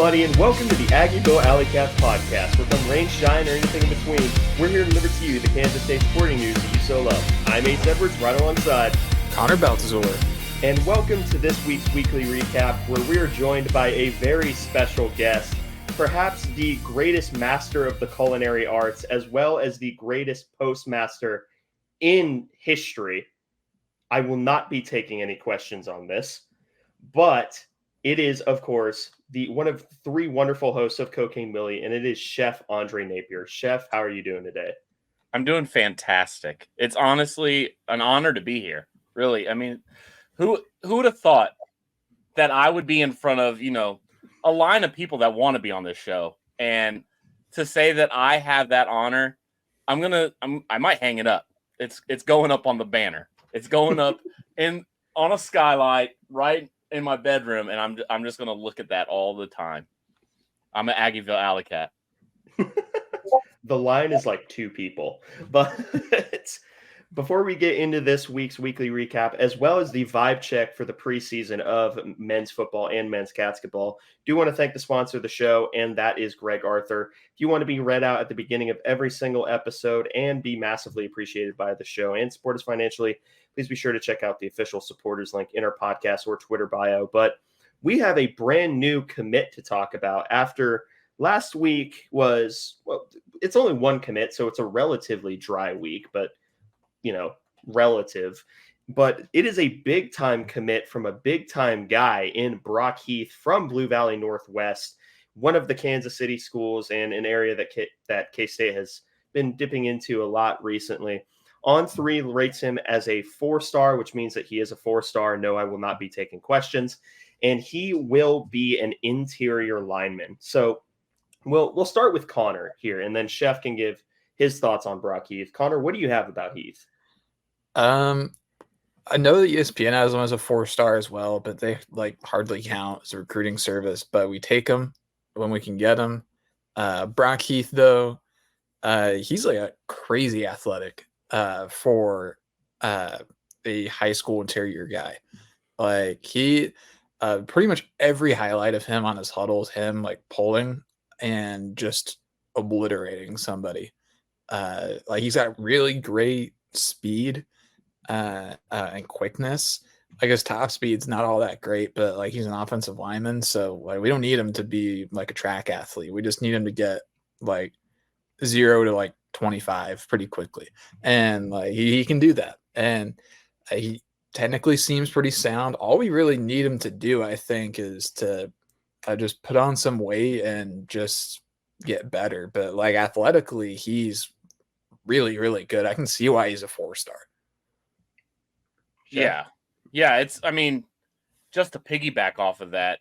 everybody, and welcome to the Aggieville Alleycats podcast. Where come rain, shine, or anything in between, we're here to deliver to you the Kansas State sporting news that you so love. I'm Ace Edwards, right alongside Connor Baltazar. And welcome to this week's weekly recap, where we are joined by a very special guest, perhaps the greatest master of the culinary arts, as well as the greatest postmaster in history. I will not be taking any questions on this, but it is, of course, the one of three wonderful hosts of Cocaine Millie, and it is Chef Andre Napier. Chef, how are you doing today? I'm doing fantastic. It's honestly an honor to be here. Really. I mean, who would have thought that I would be in front of, a line of people that want to be on this show, and to say that I have that honor, I might hang it up. It's going up on the banner. It's going up on a skylight right in my bedroom, and I'm just going to look at that all the time. I'm an Aggieville Alleycat. The line is like two people, but before we get into this week's weekly recap, as well as the vibe check for the preseason of men's football and men's basketball, do want to thank the sponsor of the show, and that is Greg Arthur. If you want to be read out at the beginning of every single episode and be massively appreciated by the show and support us financially, please be sure to check out the official supporters link in our podcast or Twitter bio. But we have a brand new commit to talk about after last week was, well, it's only one commit, so it's a relatively dry week, but relative, but it is a big time commit from a big time guy in Brock Heath from Blue Valley Northwest, one of the Kansas City schools and an area that K-State has been dipping into a lot recently. On3 rates him as a 4-star, which means that he is a 4-star. No, I will not be taking questions, and he will be an interior lineman. So we'll start with Connor here, and then Chef can give his thoughts on Brock Heath. Connor, what do you have about Heath? I know that ESPN has him as a 4-star as well, but they hardly count as a recruiting service, but we take them when we can get them. Brock Heath, though, he's like a crazy athletic for a high school interior guy. Like he pretty much every highlight of him on his huddle is him like pulling and just obliterating somebody. He's got really great speed and quickness. Like his top speed's not all that great, but like he's an offensive lineman, so like we don't need him to be like a track athlete. We just need him to get like 0 to 25 pretty quickly, and like he can do that. And he technically seems pretty sound. All we really need him to do, I think, is to just put on some weight and just get better. But like athletically, he's really, really good. I can see why he's a 4-star. Yeah. Just to piggyback off of that,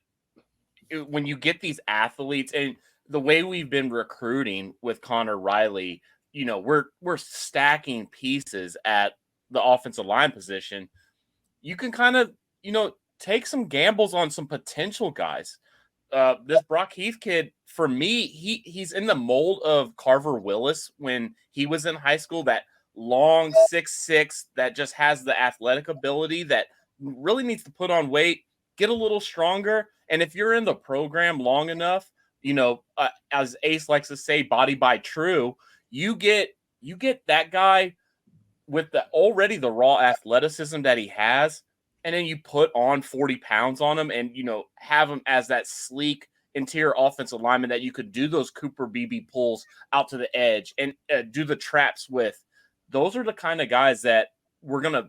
when you get these athletes and the way we've been recruiting with Connor Riley, we're stacking pieces at the offensive line position. You can kind of, take some gambles on some potential guys. This Brock Heath kid, for me, he's in the mold of Carver Willis when he was in high school, that long 6'6", that just has the athletic ability that really needs to put on weight, get a little stronger. And if you're in the program long enough, as Ace likes to say, body by true, you get that guy with the raw athleticism that he has, and then you put on 40 pounds on him and, have him as that sleek interior offensive lineman that you could do those Cooper BB pulls out to the edge and do the traps with. Those are the kind of guys that we're going to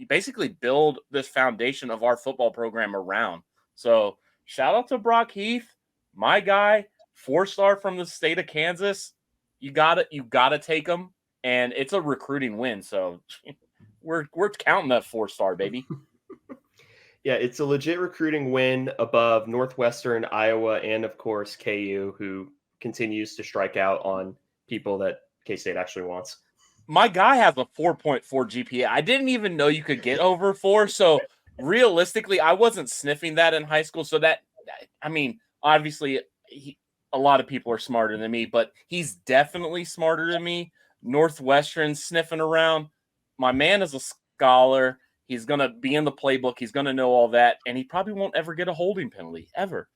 basically build this foundation of our football program around. So shout out to Brock Heath, my guy, 4-star from the state of Kansas. You gotta take him, and it's a recruiting win. So we're counting that 4-star, baby. Yeah, it's a legit recruiting win above Northwestern, Iowa, and of course KU, who continues to strike out on people that K-State actually wants. My guy has a 4.4 GPA. I didn't even know you could get over 4. So realistically, I wasn't sniffing that in high school. So obviously a lot of people are smarter than me, but he's definitely smarter than me. Northwestern sniffing around. My man is a scholar. He's going to be in the playbook. He's going to know all that. And he probably won't ever get a holding penalty, ever.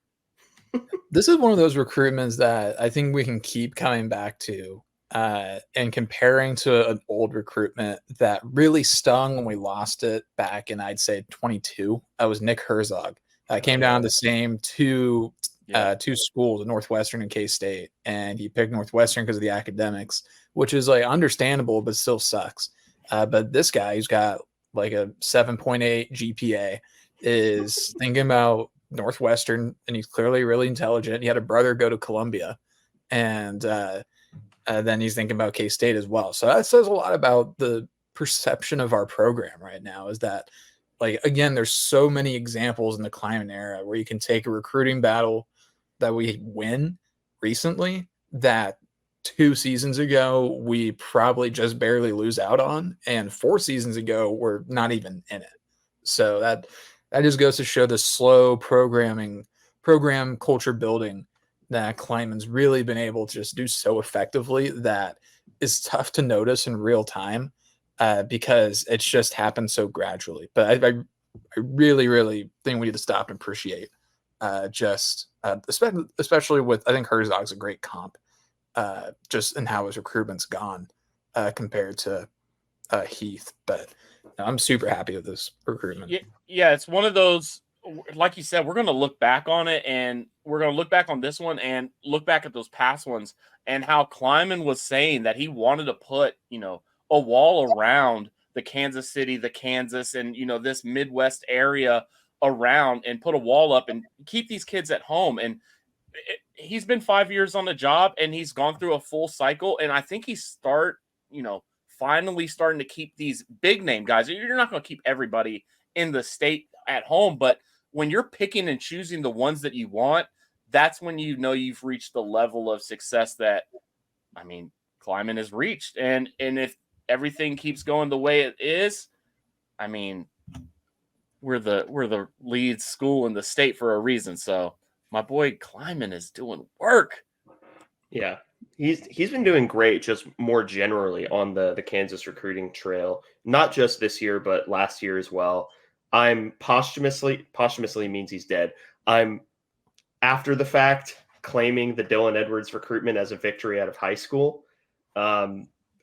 This is one of those recruitments that I think we can keep coming back to and comparing to an old recruitment that really stung when we lost it back in, I'd say, 22. That was Nick Herzog. Came down to the same two schools, Northwestern and K-State, and he picked Northwestern because of the academics, which is like understandable, but still sucks. But this guy who's got like a 7.8 GPA is thinking about Northwestern, and he's clearly really intelligent. He had a brother go to Columbia, and then he's thinking about K-State as well. So that says a lot about the perception of our program right now, is that, like, again, there's so many examples in the Kleiman era where you can take a recruiting battle that we win recently that 2 seasons ago we probably just barely lose out on, and 4 seasons ago we're not even in it. So that just goes to show the slow program culture building that Kleiman's really been able to just do so effectively that is tough to notice in real time because it's just happened so gradually. But I really, really think we need to stop and appreciate especially with, I think Herzog's a great comp just in how his recruitment's gone compared to Heath. But I'm super happy with this recruitment. Yeah, it's one of those, like you said, we're going to look back on it, and we're going to look back on this one and look back at those past ones, and how Kleiman was saying that he wanted to put, a wall around the Kansas City, the Kansas, and, this Midwest area around, and put a wall up and keep these kids at home. And he's been 5 years on the job, and he's gone through a full cycle. And I think he's finally starting to keep these big name guys. You're not going to keep everybody in the state at home, but when you're picking and choosing the ones that you want, that's when you've reached the level of success that, Kleiman has reached. And if everything keeps going the way it is, we're the lead school in the state for a reason. So my boy Kleiman is doing work. Yeah, he's been doing great, just more generally on the Kansas recruiting trail, not just this year, but last year as well. I'm posthumously means he's dead. I'm after the fact claiming the Dylan Edwards recruitment as a victory out of high school.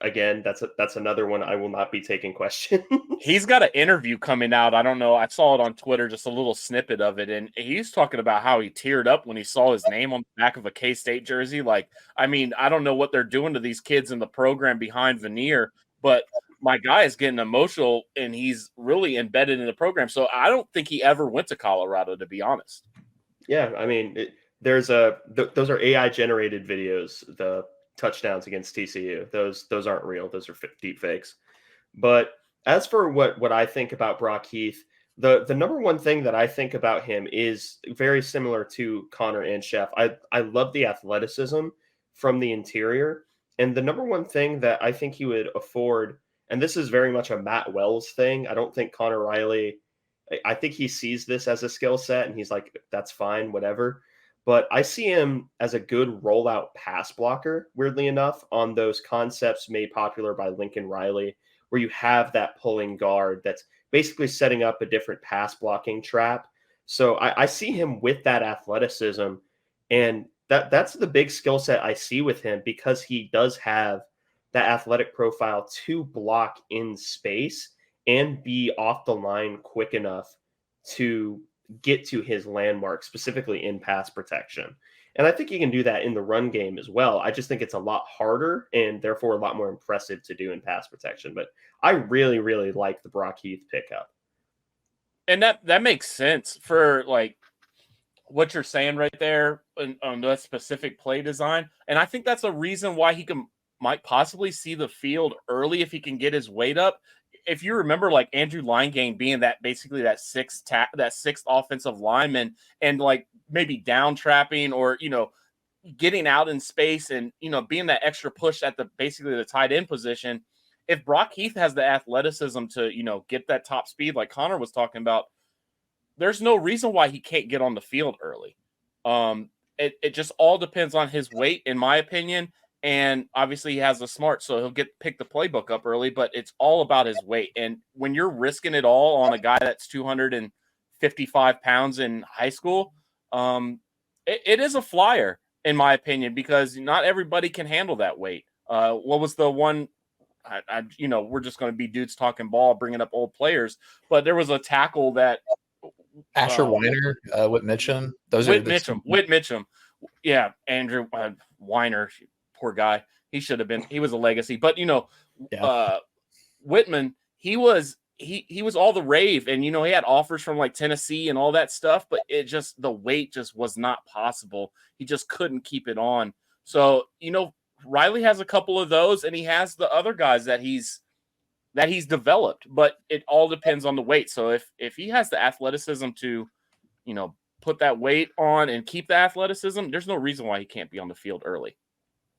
Again, that's another one I will not be taking questions. He's got an interview coming out. I don't know. I saw it on Twitter, just a little snippet of it. And he's talking about how he teared up when he saw his name on the back of a K-State jersey. Like, I don't know what they're doing to these kids in the program behind veneer, but my guy is getting emotional, and he's really embedded in the program. So I don't think he ever went to Colorado, to be honest. Yeah, those are AI generated videos. The touchdowns against TCU, those aren't real. Those are deep fakes. But as for what I think about Brock Heath, the number one thing that I think about him is very similar to Connor and Chef. I love the athleticism from the interior, and the number one thing that I think he would afford, and this is very much a Matt Wells thing. I don't think Connor Riley, I think he sees this as a skill set and he's like, that's fine, whatever. But I see him as a good rollout pass blocker, weirdly enough, on those concepts made popular by Lincoln Riley, where you have that pulling guard that's basically setting up a different pass blocking trap. So I see him with that athleticism, and that's the big skill set I see with him, because he does have that athletic profile to block in space and be off the line quick enough to get to his landmark, specifically in pass protection. And I think he can do that in the run game as well. I just think it's a lot harder and therefore a lot more impressive to do in pass protection. But I really, really like the Brock Heath pickup. And that makes sense for like what you're saying right there on that specific play design. And I think that's a reason why he might possibly see the field early if he can get his weight up. If you remember, like Andrew Linegang being that sixth offensive lineman, and like maybe down trapping or getting out in space and being that extra push at basically the tight end position. If Brock Heath has the athleticism to get that top speed like Connor was talking about, there's no reason why he can't get on the field early. It just all depends on his weight, in my opinion. And obviously he has the smart, so he'll pick the playbook up early, but it's all about his weight. And when you're risking it all on a guy that's 255 pounds in high school, it is a flyer in my opinion, because not everybody can handle that weight. What was the one? We're just going to be dudes talking ball, bringing up old players, but there was a tackle that Asher Weiner, Whit Mitchum. Whit Mitchum. Yeah, Andrew Weiner, poor guy. He was a legacy. But Whitman, he was all the rave, and he had offers from like Tennessee and all that stuff, but the weight just was not possible. He just couldn't keep it on. So, Riley has a couple of those, and he has the other guys that he's developed, but it all depends on the weight. So if he has the athleticism to, put that weight on and keep the athleticism, there's no reason why he can't be on the field early.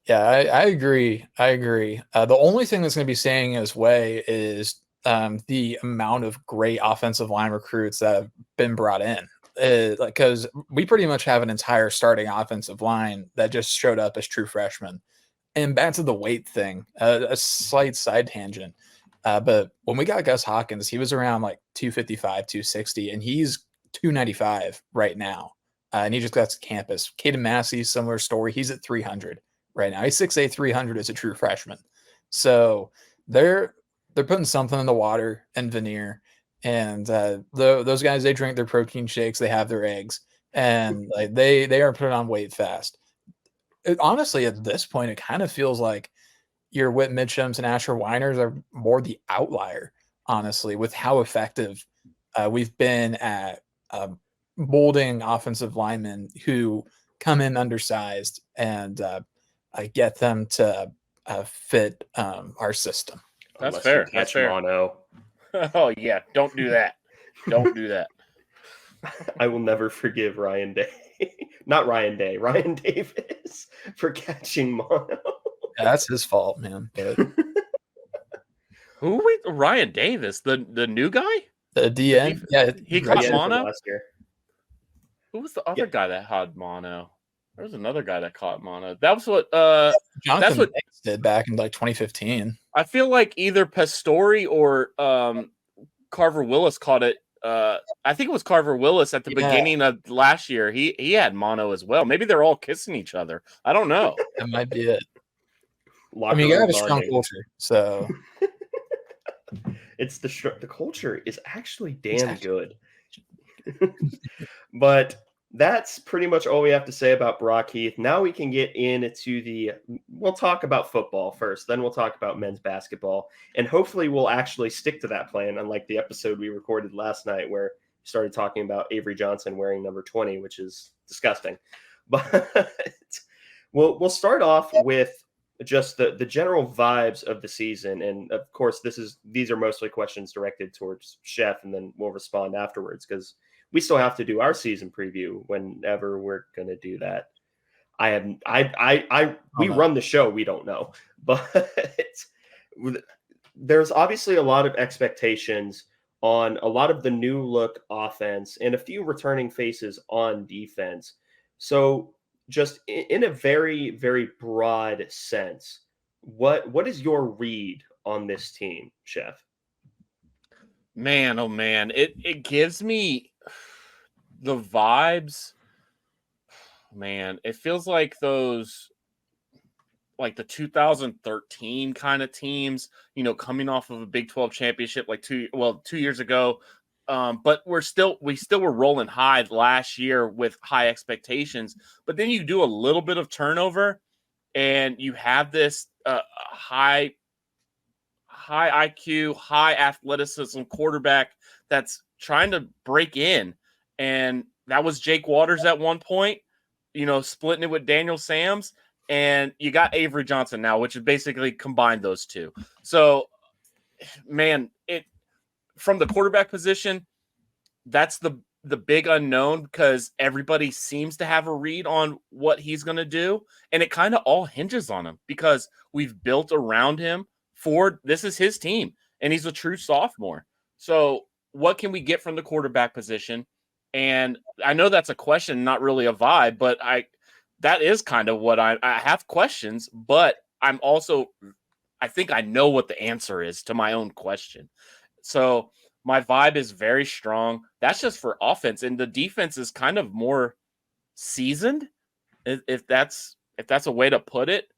Yeah, I agree. The only thing that's going to be standing in his way is the amount of great offensive line recruits that have been brought in. Because we pretty much have an entire starting offensive line that just showed up as true freshmen. And back to the weight thing, a slight side tangent. But when we got Gus Hawkins, he was around like 255, 260, and he's 295 right now. And he just got to campus. Caden Massey, similar story. He's at 300 right now. He's 6'8", 300 as a true freshman. So they're putting something in the water and veneer. And those guys, they drink their protein shakes. They have their eggs. And like they are putting on weight fast. Honestly, at this point, it kind of feels like your Whit Mitchums and Asher Weiners are more the outlier, honestly, with how effective we've been at molding offensive linemen who come in undersized and get them to fit our system. That's fair. That's fair. Mono. Oh, yeah. Don't do that. Don't do that. I will never forgive Ryan Davis for catching mono. Yeah, that's his fault, man. But Ryan Davis, the new guy? The DN? He caught mono? Last year. Who was the other guy that had mono? There was another guy that caught mono. That was what Jonathan Banks did back in like 2015. I feel like either Pastore or Carver Willis caught it. I think it was Carver Willis at the beginning of last year. He had mono as well. Maybe they're all kissing each other. I don't know. That might be it. I mean, you gotta have a strong culture. So it's the culture is actually damn good. But that's pretty much all we have to say about Brock Heath. Now we can get into we'll talk about football first, then we'll talk about men's basketball. And hopefully we'll actually stick to that plan, unlike the episode we recorded last night where we started talking about Avery Johnson wearing number 20, which is disgusting. But we'll start off with just the general vibes of the season. And of course, these are mostly questions directed towards Chef, and then we'll respond afterwards because we still have to do our season preview whenever we're going to do that. We run the show. We don't know, but there's obviously a lot of expectations on a lot of the new look offense and a few returning faces on defense. So just in a very, very broad sense, what is your read on this team, Chef? Man, oh man, it gives me the vibes. Man, it feels like those, like the 2013 kind of teams, coming off of a Big 12 championship, like 2 years ago. But we still were rolling high last year with high expectations. But then you do a little bit of turnover, and you have this high IQ, high athleticism quarterback that's trying to break in. And that was Jake Waters at one point, splitting it with Daniel Sams. And you got Avery Johnson now, which is basically combined those two. So, man, from the quarterback position, that's the big unknown because everybody seems to have a read on what he's going to do. And it kind of all hinges on him because we've built around him this is his team, and he's a true sophomore. So what can we get from the quarterback position? And I know that's a question, not really a vibe, but that is kind of what I have questions, but I think I know what the answer is to my own question. So my vibe is very strong. That's just for offense. And the defense is kind of more seasoned, if that's a way to put it.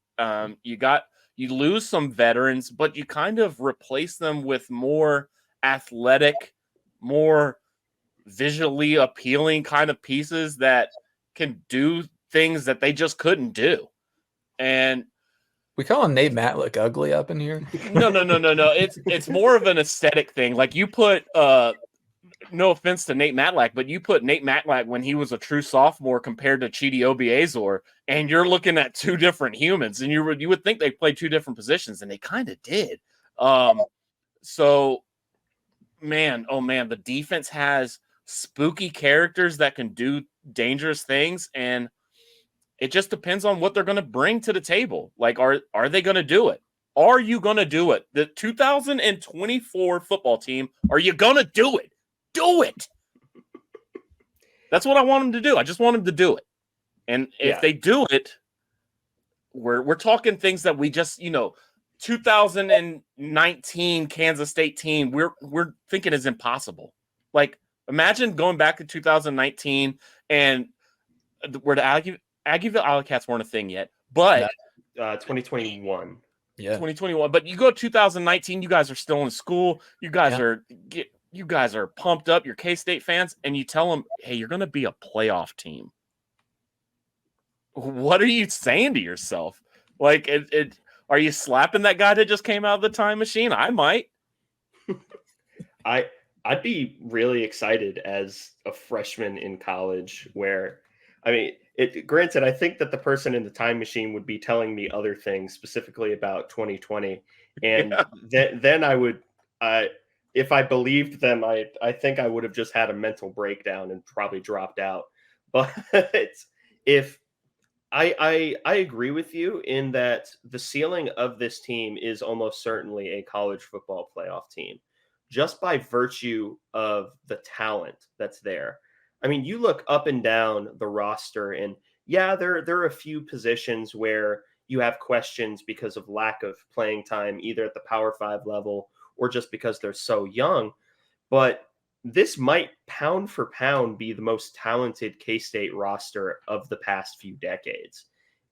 You lose some veterans, but you kind of replace them with more athletic, more visually appealing kind of pieces that can do things that they just couldn't do. And we call Nate Matlick ugly up in here. No. It's more of an aesthetic thing. Like you put no offense to Nate Matlack, but you put Nate Matlack when he was a true sophomore compared to Chidi Obiazor, and you're looking at two different humans, and you would think they played two different positions, and they kind of did. So, man, the defense has spooky characters that can do dangerous things, and it just depends on what they're going to bring to the table. Like, are they going to do it? Are you going to do it? The 2024 football team, are you going to do it? Do it. That's what I want them to do. I just want them to do it. And if they do it, we're talking things that we just, 2019 Kansas State team, we're thinking is impossible. Like, imagine going back to 2019 and where the Aggieville Alleycats weren't a thing yet, but 2021. Yeah. 2021. But you go to 2019, you guys are still in school. You guys are pumped up. You're K-State fans, and you tell them, hey, you're going to be a playoff team. What are you saying to yourself? Like, are you slapping that guy that just came out of the time machine? I might. I'd be really excited as a freshman in college where, granted, I think that the person in the time machine would be telling me other things, specifically about 2020. And then I would, if I believed them, I think I would have just had a mental breakdown and probably dropped out. But if I agree with you in that the ceiling of this team is almost certainly a college football playoff team, just by virtue of the talent that's there. I mean, you look up and down the roster, and there are a few positions where you have questions because of lack of playing time, either at the Power 5 level or just because they're so young. But this might pound for pound be the most talented K-State roster of the past few decades.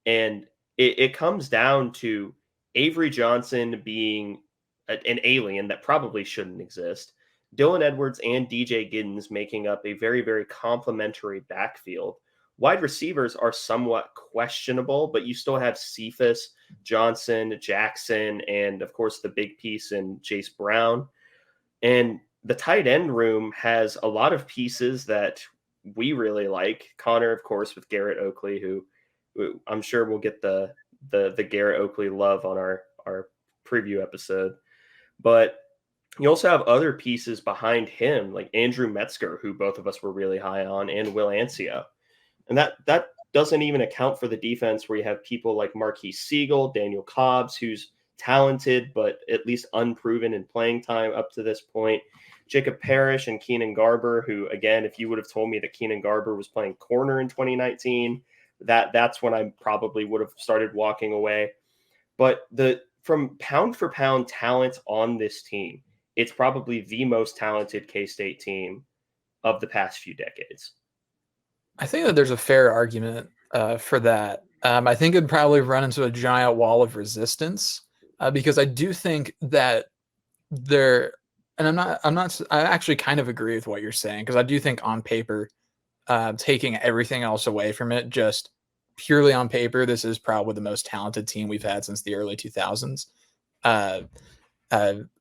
And it comes down to Avery Johnson being an alien that probably shouldn't exist, Dylan Edwards and DJ Giddens making up a very, very complementary backfield. Wide receivers are somewhat questionable, but you still have Cephas, Johnson, Jackson, and of course the big piece in Jace Brown. And the tight end room has a lot of pieces that we really like. Connor, of course, with Garrett Oakley, who I'm sure we'll get the Garrett Oakley love on our preview episode. But you also have other pieces behind him, like Andrew Metzger, who both of us were really high on, and Will Ancio. And that doesn't even account for the defense, where you have people like Marquise Siegel, Daniel Cobbs, who's talented, but at least unproven in playing time up to this point. Jacob Parrish and Keenan Garber, who, again, if you would have told me that Keenan Garber was playing corner in 2019, that's when I probably would have started walking away. But from pound for pound talent on this team, it's probably the most talented K-State team of the past few decades. I think that there's a fair argument for that. I think it'd probably run into a giant wall of resistance because I do think that I actually kind of agree with what you're saying, because I do think on paper, taking everything else away from it, just purely on paper, this is probably the most talented team we've had since the early 2000s.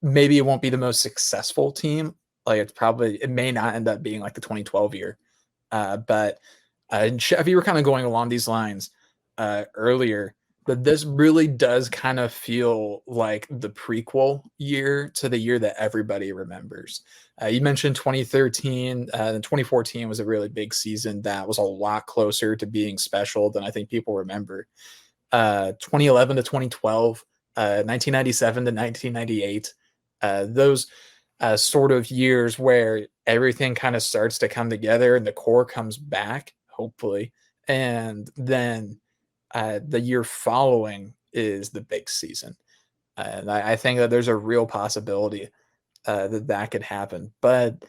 Maybe it won't be the most successful team. Like it may not end up being like the 2012 year. But Chevy, you were kind of going along these lines earlier, but this really does kind of feel like the prequel year to the year that everybody remembers. You mentioned 2013, and 2014 was a really big season that was a lot closer to being special than I think people remember. 2011 to 2012, 1997 to 1998, those sort of years where everything kind of starts to come together and the core comes back, hopefully. And then the year following is the big season. And I think that there's a real possibility that could happen. But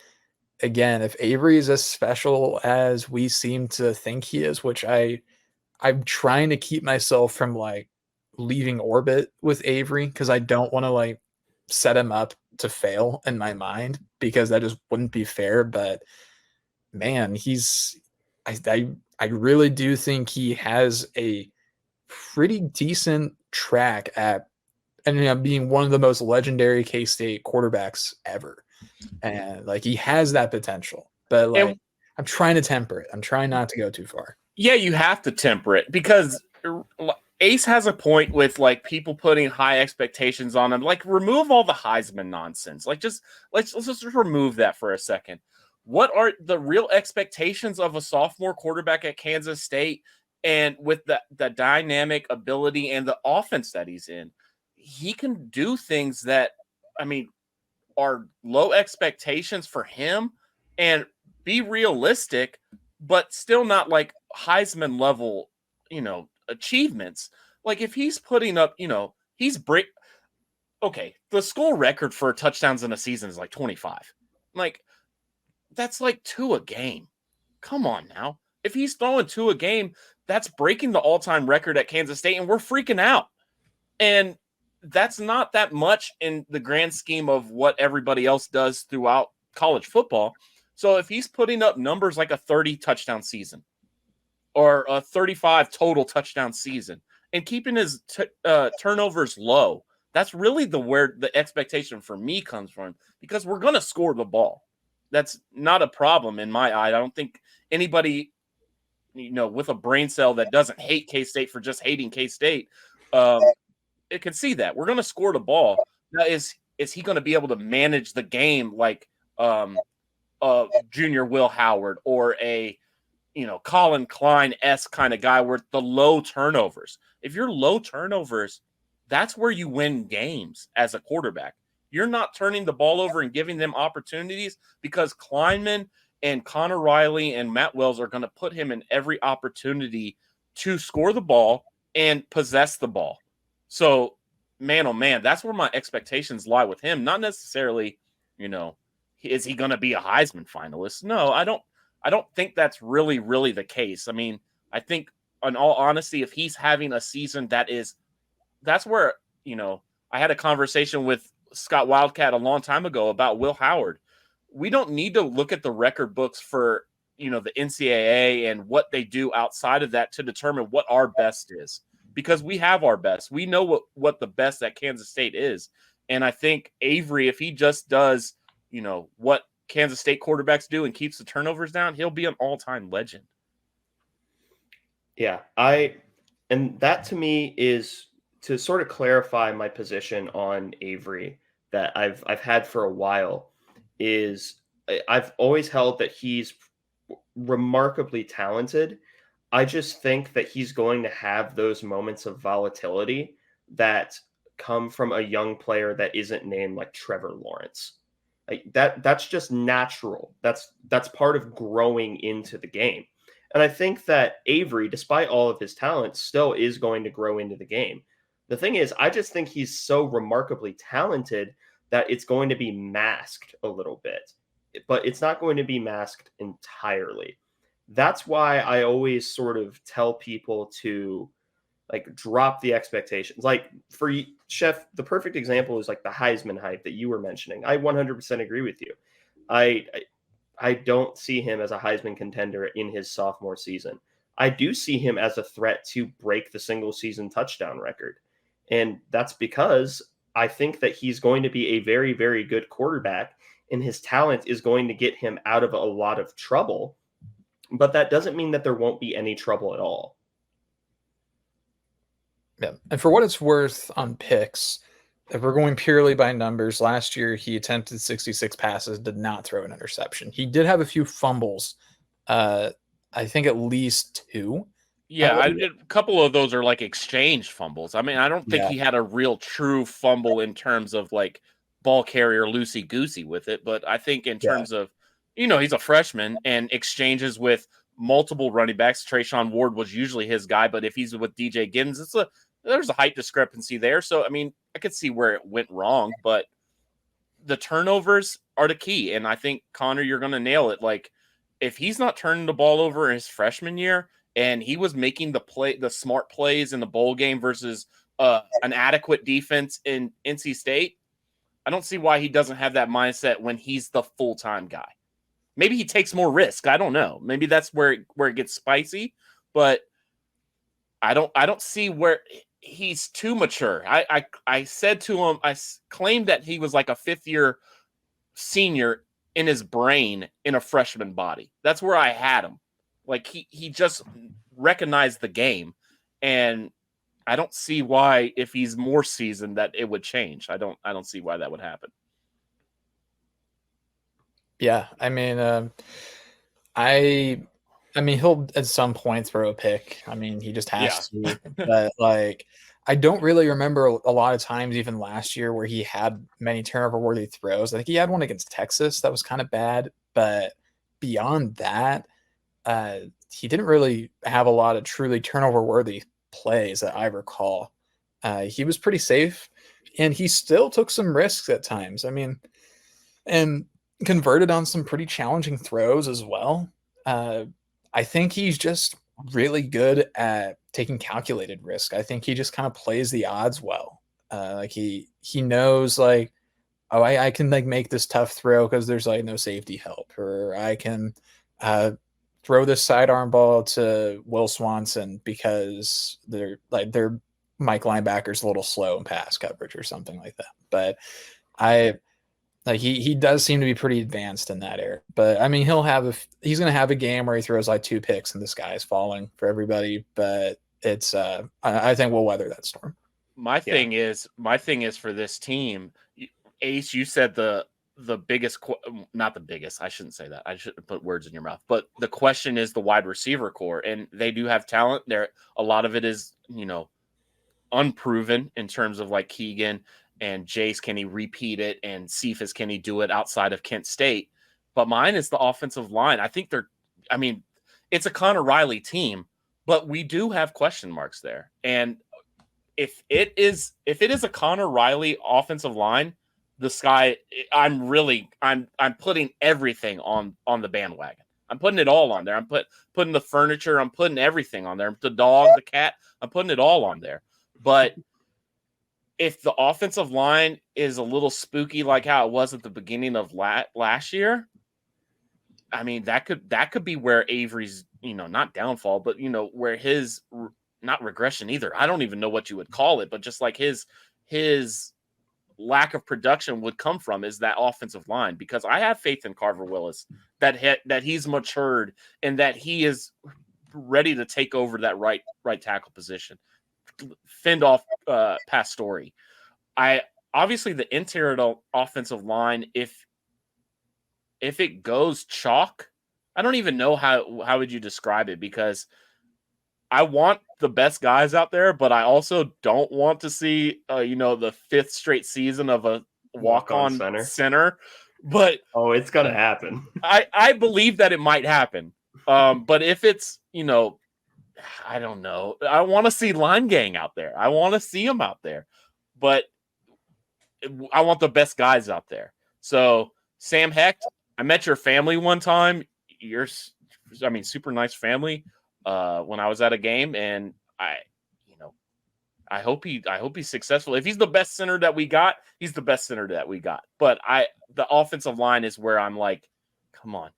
again, if Avery is as special as we seem to think he is, which I'm trying to keep myself from like leaving orbit with Avery because I don't want to like set him up to fail in my mind because that just wouldn't be fair. But man, I really do think he has a pretty decent track at ending up being one of the most legendary K-State quarterbacks ever. And like he has that potential, but like I'm trying to temper it. I'm trying not to go too far. Yeah, you have to temper it because Ace has a point with like people putting high expectations on him. Like, remove all the Heisman nonsense. Like, let's just remove that for a second. What are the real expectations of a sophomore quarterback at Kansas State? And with the dynamic ability and the offense that he's in, he can do things that, I mean, are low expectations for him and be realistic, but still not like Heisman level, achievements. Like if he's putting up, the school record for touchdowns in a season is like 25. Like that's like 2 a game. Come on now. If he's throwing 2 a game, that's breaking the all-time record at Kansas State, and we're freaking out. And that's not that much in the grand scheme of what everybody else does throughout college football. So if he's putting up numbers like a 30 touchdown season or a 35 total touchdown season and keeping his turnovers low, that's really where the expectation for me comes from, because we're going to score the ball. That's not a problem in my eye. I don't think anybody, with a brain cell that doesn't hate K-State for just hating K-State, it can see that we're going to score the ball. Now, is he going to be able to manage the game like junior Will Howard or a Colin Klein-esque kind of guy where the low turnovers? If you're low turnovers, that's where you win games as a quarterback. You're not turning the ball over and giving them opportunities, because Kleinman and Connor Riley and Matt Wells are going to put him in every opportunity to score the ball and possess the ball. So, man, oh man, that's where my expectations lie with him. Not necessarily, is he going to be a Heisman finalist? No, I don't think that's really, really the case. I mean, I think in all honesty, if he's having a season that's where, I had a conversation with Scott Wildcat a long time ago about Will Howard. We don't need to look at the record books for, the NCAA and what they do outside of that to determine what our best is, because we have our best. We know what the best at Kansas State is. And I think Avery, if he just does, what Kansas State quarterbacks do and keeps the turnovers down, he'll be an all-time legend. Yeah, and that to me is to sort of clarify my position on Avery that I've had for a while. Is I've always held that he's remarkably talented. I just think that he's going to have those moments of volatility that come from a young player that isn't named like Trevor Lawrence. Like that's just natural. That's part of growing into the game. And I think that Avery, despite all of his talent, still is going to grow into the game. The thing is, I just think he's so remarkably talented that it's going to be masked a little bit, but it's not going to be masked entirely. That's why I always sort of tell people to like drop the expectations. Like for Chef, the perfect example is like the Heisman hype that you were mentioning. I 100% agree with you. I don't see him as a Heisman contender in his sophomore season. I do see him as a threat to break the single season touchdown record. And that's because I think that he's going to be a very, very good quarterback, and his talent is going to get him out of a lot of trouble. But that doesn't mean that there won't be any trouble at all. Yeah. And for what it's worth on picks, if we're going purely by numbers, last year he attempted 66 passes, did not throw an interception. He did have a few fumbles. I think at least 2. Yeah, a couple of those are like exchange fumbles. I mean, I don't think he had a real true fumble in terms of like ball carrier loosey-goosey with it. But I think in terms of, he's a freshman and exchanges with multiple running backs. Trayshawn Ward was usually his guy, but if he's with DJ Giddens, there's a height discrepancy there. So, I mean, I could see where it went wrong, but the turnovers are the key. And I think, Connor, you're going to nail it. Like, if he's not turning the ball over in his freshman year and he was making the smart plays in the bowl game versus an adequate defense in NC State, I don't see why he doesn't have that mindset when he's the full-time guy. Maybe he takes more risk. I don't know. Maybe that's where it gets spicy, but I don't see where he's too mature. I said to him, I claimed that he was like a fifth-year senior in his brain in a freshman body. That's where I had him. Like he just recognized the game, and I don't see why, if he's more seasoned, that it would change. I don't see why that would happen. Yeah, I mean, he'll at some point throw a pick. I mean, he just has to. But like, I don't really remember a lot of times, even last year, where he had many turnover-worthy throws. I think he had one against Texas that was kind of bad, but beyond that, he didn't really have a lot of truly turnover-worthy plays that I recall. He was pretty safe, and he still took some risks at times. I mean, and converted on some pretty challenging throws as well. I think he's just really good at taking calculated risk. I think he just kind of plays the odds well. Like he knows, like, oh, I can like make this tough throw because there's like no safety help, or I can throw this sidearm ball to Will Swanson because their Mike linebacker's a little slow in pass coverage or something like that. But he does seem to be pretty advanced in that area. But I mean, he's going to have a game where he throws like 2 picks and the sky is falling for everybody. But it's I think we'll weather that storm. My thing is for this team, Ace, you said the biggest, not the biggest, I shouldn't say that. I shouldn't put words in your mouth. But the question is the wide receiver core, and they do have talent there. A lot of it is, unproven in terms of like Keegan and Jace, can he repeat it? And Cephas, can he do it outside of Kent State? But mine is the offensive line. I think it's a Connor Riley team, but we do have question marks there. And if it is a Connor Riley offensive line, the sky, I'm putting everything on the bandwagon. I'm putting it all on there. I'm putting the furniture. I'm putting everything on there. The dog, the cat, I'm putting it all on there. But if the offensive line is a little spooky like how it was at the beginning of last year, I mean, that could be where Avery's, not downfall, but, where his, not regression either. I don't even know what you would call it, but just like his lack of production would come from is that offensive line, because I have faith in Carver Willis that he's matured and that he is ready to take over that right tackle position. Fend off past Story. Obviously the interior offensive line, if it goes chalk, I don't even know how would you describe it, because I want the best guys out there, but I also don't want to see the 5th straight season of a walk-on center. But it's gonna happen. I believe that it might happen. But if it's I don't know. I want to see Line Gang out there. I want to see them out there. But I want the best guys out there. So, Sam Hecht, I met your family one time. Super nice family when I was at a game. And I hope he's successful. If he's the best center that we got, he's the best center that we got. But the offensive line is where I'm like, come on.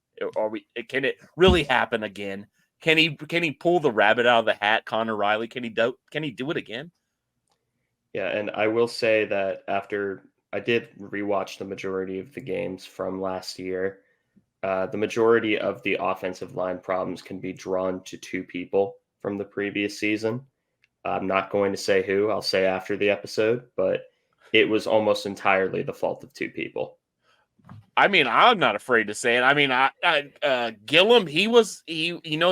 Can it really happen again? Can he pull the rabbit out of the hat, Connor Riley? Can he do it again? Yeah, and I will say that after I did rewatch the majority of the games from last year, the majority of the offensive line problems can be drawn to 2 people from the previous season. I'm not going to say who, I'll say after the episode, but it was almost entirely the fault of 2 people. I mean, I'm not afraid to say it. I mean, Gillum, he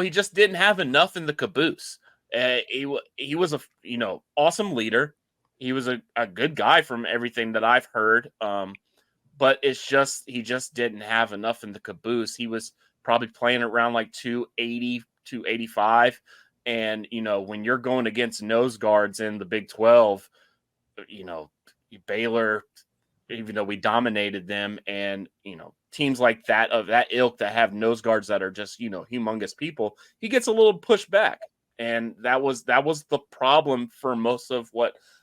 just didn't have enough in the caboose. He was a awesome leader. He was a good guy from everything that I've heard. But it's just he just didn't have enough in the caboose. He was probably playing around like 280, 285, and when you're going against nose guards in the Big 12, Baylor, even though we dominated them, and teams like that of that ilk that have nose guards that are just humongous people, he gets a little pushback, and that was the problem for most of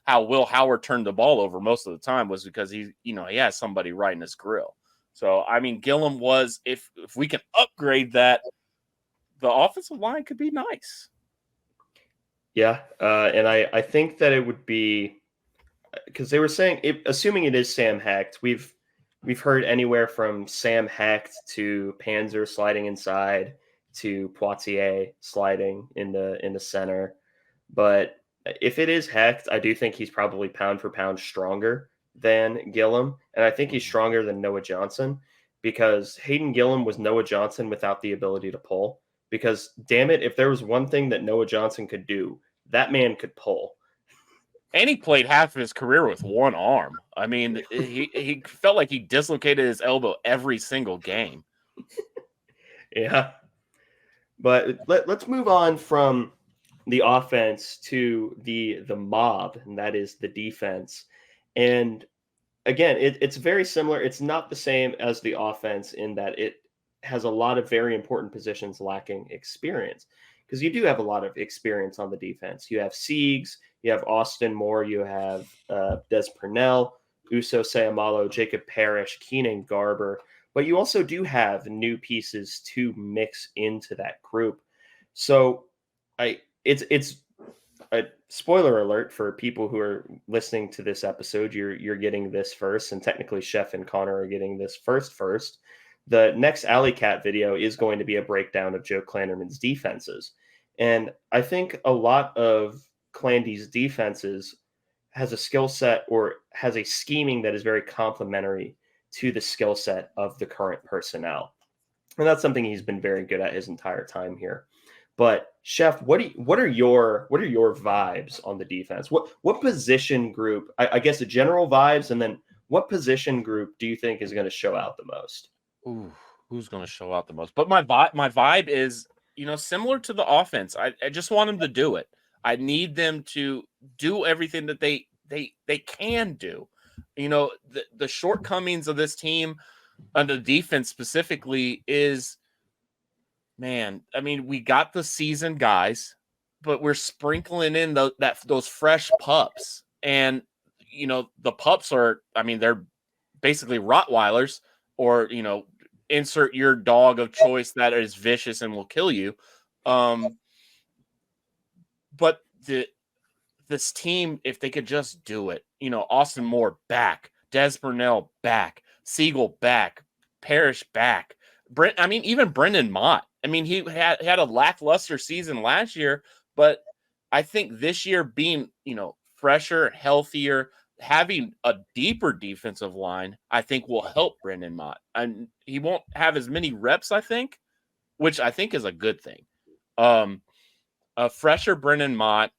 how Will Howard turned the ball over most of the time, was because he has somebody right in his grill. So I mean, Gillum was, if we can upgrade that, the offensive line could be nice. Yeah, and I think that it would be, because they were saying, assuming it is Sam Hecht, we've heard anywhere from Sam Hecht to Panzer sliding inside to Poitier sliding in the center. But if it is Hecht, I do think he's probably pound for pound stronger than Gillum, and I think he's stronger than Noah Johnson, because Hayden Gillum was Noah Johnson without the ability to pull. Because damn it, if there was one thing that Noah Johnson could do, that man could pull. And he played half of his career with one arm. I mean, he felt like he dislocated his elbow every single game. Yeah. But let's move on from the offense to the mob, and that is the defense. And again, it's very similar. It's not the same as the offense in that it has a lot of very important positions lacking experience, because you do have a lot of experience on the defense. You have Siegs, you have Austin Moore, you have Des Purnell, Uso Sayamalo, Jacob Parrish, Keenan Garber, but you also do have new pieces to mix into that group. So it's a spoiler alert for people who are listening to this episode. You're getting this first, and technically Chef and Connor are getting this first. The next Alleycat video is going to be a breakdown of Joe Klanderman's defenses. And I think a lot of Klandy's defenses has a skill set, or has a scheming that is very complementary to the skill set of the current personnel. And that's something he's been very good at his entire time here. But Chef, what are your vibes on the defense? What position group, I guess the general vibes, and then what position group do you think is going to show out the most? Ooh, who's going to show out the most? But my vibe is, similar to the offense. I just want them to do it. I need them to do everything that they can do. The shortcomings of this team on the defense specifically is, man, I mean, we got the seasoned guys, but we're sprinkling in those fresh pups. And, the pups are, I mean, they're basically Rottweilers, or, insert your dog of choice that is vicious and will kill you. But this team, if they could just do it, Austin Moore back, Des Purnell back, Siegel back, Parrish back, even Brendan Mott. I mean, he had a lackluster season last year, but I think this year being, fresher, healthier, having a deeper defensive line, I think will help Brendan Mott. And he won't have as many reps, I think, which I think is a good thing. A fresher Brendan Mott,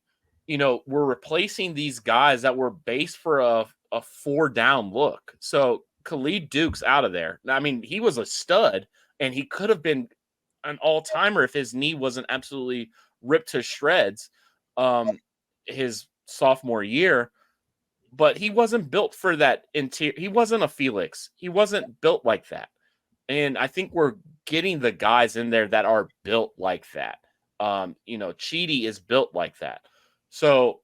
we're replacing these guys that were based for a 4-down look. So Khalid Duke's out of there. I mean, he was a stud, and he could have been an all-timer if his knee wasn't absolutely ripped to shreds his sophomore year. But he wasn't built for that interior. He wasn't a Felix. He wasn't built like that. And I think we're getting the guys in there that are built like that. Cheedy is built like that. So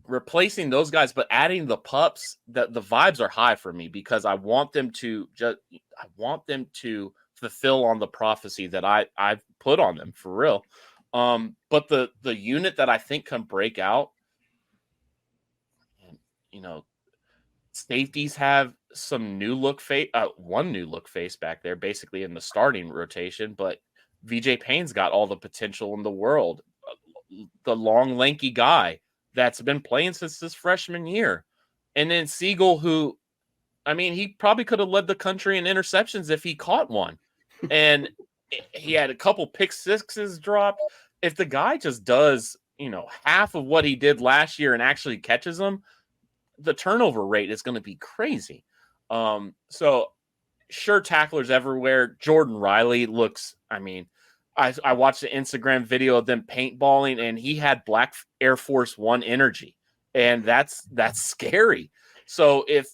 replacing those guys, but adding the pups, the vibes are high for me, because I want them to fulfill on the prophecy that I've put on them, for real. But the unit that I think can break out, safeties have some new look face, one new look face back there, basically in the starting rotation. But VJ Payne's got all the potential in the world. The long, lanky guy that's been playing since his freshman year. And then Siegel, who, I mean, he probably could have led the country in interceptions if he caught one. And he had a couple pick sixes dropped. If the guy just does, half of what he did last year and actually catches them, the turnover rate is going to be crazy. So sure, tacklers everywhere. Jordan Riley looks, I watched the Instagram video of them paintballing, and he had Black Air Force One energy, and that's scary. So if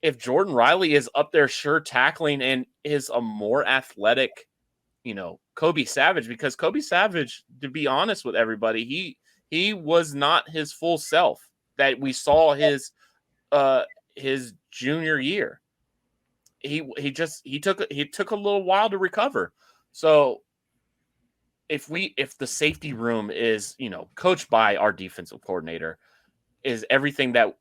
if Jordan Riley is up there sure tackling and is a more athletic, Kobe Savage, because Kobe Savage, to be honest with everybody, he was not his full self that we saw his junior year. He took a little while to recover. So if the safety room is, coached by our defensive coordinator, is everything that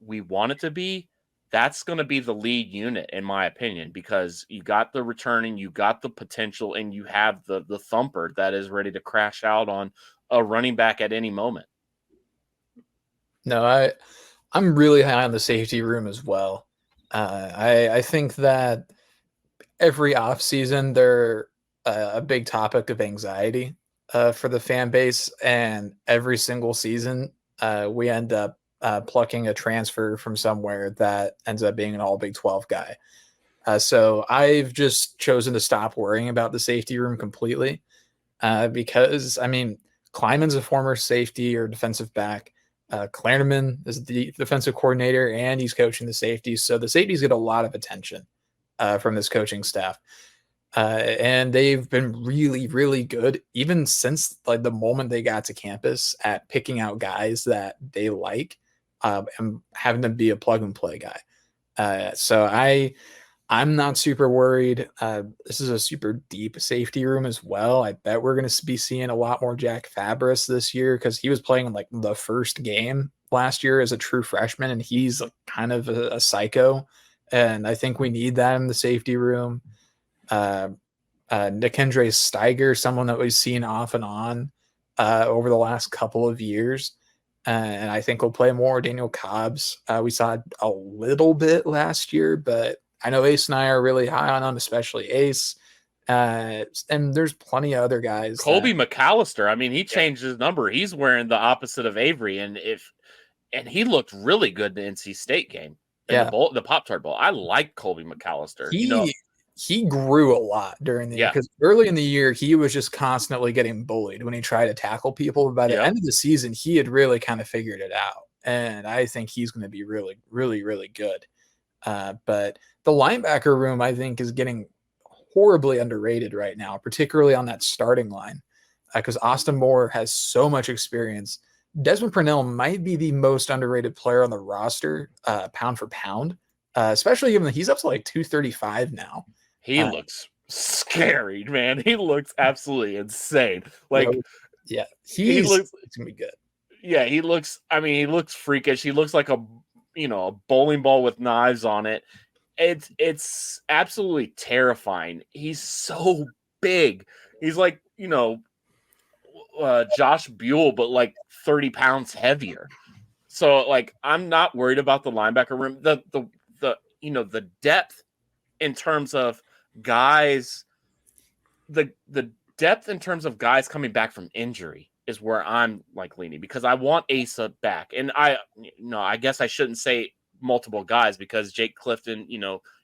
we want it to be, that's going to be the lead unit, in my opinion, because you got the returning, you got the potential, and you have the thumper that is ready to crash out on a running back at any moment. No, I'm really high on the safety room as well. I think that every offseason they're a big topic of anxiety for the fan base, and every single season we end up plucking a transfer from somewhere that ends up being an all Big 12 guy. So I've just chosen to stop worrying about the safety room completely because, I mean, Kleiman's a former safety or defensive back. Klarman is the defensive coordinator, and he's coaching the safeties. So the safeties get a lot of attention from this coaching staff. And they've been really, really good, even since like the moment they got to campus, at picking out guys that they like and having them be a plug and play guy. So I'm not super worried. This is a super deep safety room as well. I bet we're going to be seeing a lot more Jack Fabris this year because he was playing in like the first game last year as a true freshman, and he's kind of a psycho. And I think we need that in the safety room. Nikendre Steiger, someone that we've seen off and on over the last couple of years. And I think we'll play more. Daniel Cobbs, we saw a little bit last year, but I know Ace and I are really high on him, especially Ace. And there's plenty of other guys. Colby McAllister, I mean, he changed his number. He's wearing the opposite of Avery, and he looked really good in the NC State game. In the Pop-Tart Bowl. I like Colby McAllister. He grew a lot during the year because early in the year, he was just constantly getting bullied when he tried to tackle people. But by the end of the season, he had really kind of figured it out. And I think he's going to be really, really, really good. But the linebacker room, I think, is getting horribly underrated right now, particularly on that starting line, because Austin Moore has so much experience. Desmond Purnell might be the most underrated player on the roster, pound for pound, especially given that he's up to like 235 now. He looks scary, man. He looks absolutely insane. Like, he looks gonna be good. Yeah, he looks freakish. He looks like a bowling ball with knives on it. It's absolutely terrifying. He's so big. He's like, Josh Buell, but like 30 pounds heavier. So like, I'm not worried about the linebacker room. The depth in terms of guys, the depth in terms of guys coming back from injury is where I'm like leaning, because I want Asa back. And I guess I shouldn't say multiple guys, because Jake Clifton,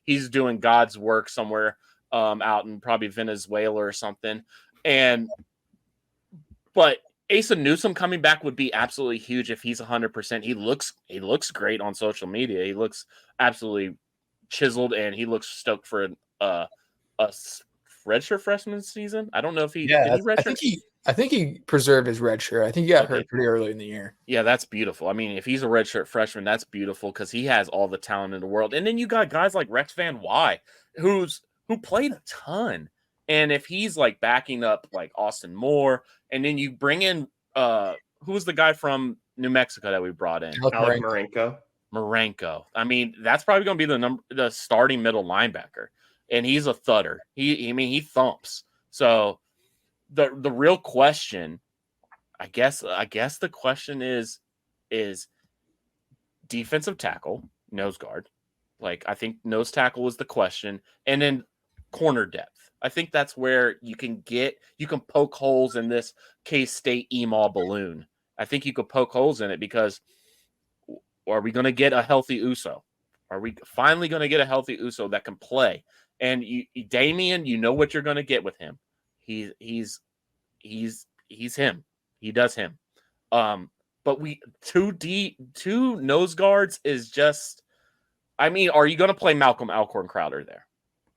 he's doing God's work somewhere out in probably Venezuela or something. But Asa Newsome coming back would be absolutely huge if he's 100%. He looks great on social media. He looks absolutely chiseled, and he looks stoked for a redshirt freshman season. I don't know if he I think he preserved his redshirt. I think he got hurt pretty early in the year. Yeah, that's beautiful. I mean, if he's a redshirt freshman, that's beautiful because he has all the talent in the world. And then you got guys like Rex Van Wy, who played a ton. And if he's like backing up like Austin Moore, and then you bring in who was the guy from New Mexico that we brought in? Alec Marenko. I mean, that's probably going to be the starting middle linebacker, and he's a thudder. He thumps. So the real question, I guess the question is defensive tackle, nose guard. Like, I think nose tackle is the question, and then corner depth. I think that's where you can poke holes in this K-State EMAW balloon. I think you could poke holes in it, because are we going to get a healthy Uso? Are we finally going to get a healthy Uso that can play? And Damian, you know what you're going to get with him. He's him. He does him. But two nose guards is just, I mean, are you going to play Malcolm Alcorn Crowder there?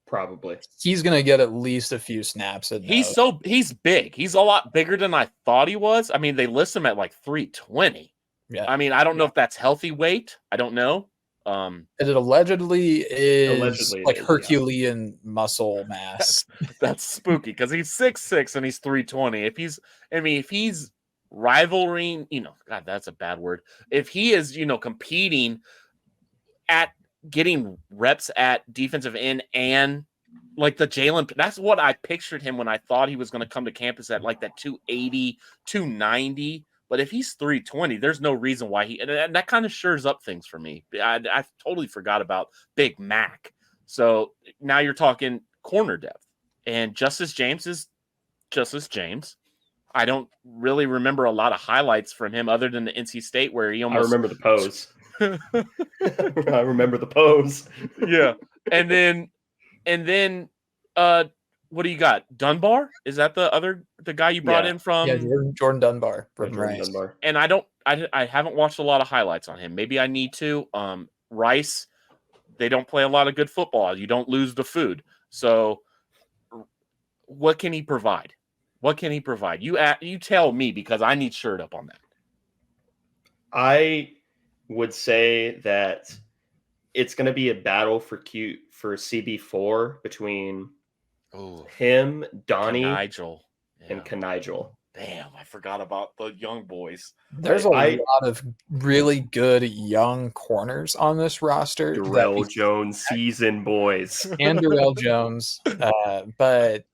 Probably. He's going to get at least a few snaps. He's big. He's a lot bigger than I thought he was. I mean, they list him at like 320. Yeah. I mean, I don't know if that's healthy weight. I don't know. It allegedly is like is, Herculean muscle mass. That's spooky because he's 6'6" and he's 320. If he's rivaling, God, that's a bad word. If he is, competing at getting reps at defensive end and like the Jalen, that's what I pictured him when I thought he was going to come to campus at like that 280, 290. But if he's 320, there's no reason why and that kind of shores up things for me. I totally forgot about Big Mac. So now you're talking corner depth. And Justice James is Justice James. I don't really remember a lot of highlights from him other than the NC State where he almost... I remember the pose. I remember the pose. Yeah. And then what do you got? Dunbar? Is that the guy you brought in from? Yeah, Jordan Dunbar. Dunbar. And I haven't watched a lot of highlights on him. Maybe I need to. Rice, they don't play a lot of good football. You don't lose the food. So what can he provide? What can he provide? You tell me because I need shirt up on that. I would say that it's going to be a battle for CB4 between him, Donnie, Nigel, and Kanigel. Damn, I forgot about the young boys. There's a lot of really good young corners on this roster. Darrell Jones season boys. And Darrell Jones. But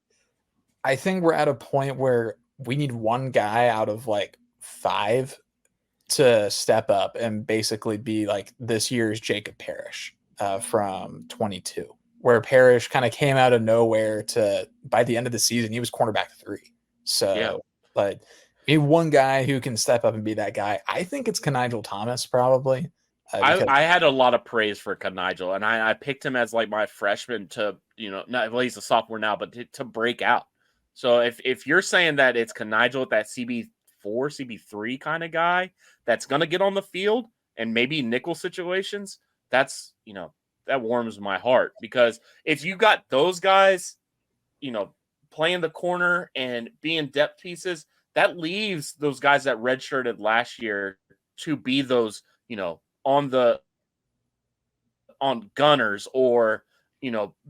I think we're at a point where we need one guy out of like 5 to step up and basically be like this year's Jacob Parrish from 22, where Parrish kind of came out of nowhere to, by the end of the season, he was cornerback 3. So, but we need one guy who can step up and be that guy. I think it's Kanigel Thomas probably. I had a lot of praise for Kanigel, and I picked him as like my freshman to, he's a sophomore now, but to break out. So if you're saying that it's Kanigel, that CB4, CB3 kind of guy that's going to get on the field and maybe nickel situations, that's, that warms my heart, because if you got those guys, playing the corner and being depth pieces, that leaves those guys that redshirted last year to be those, on gunners or,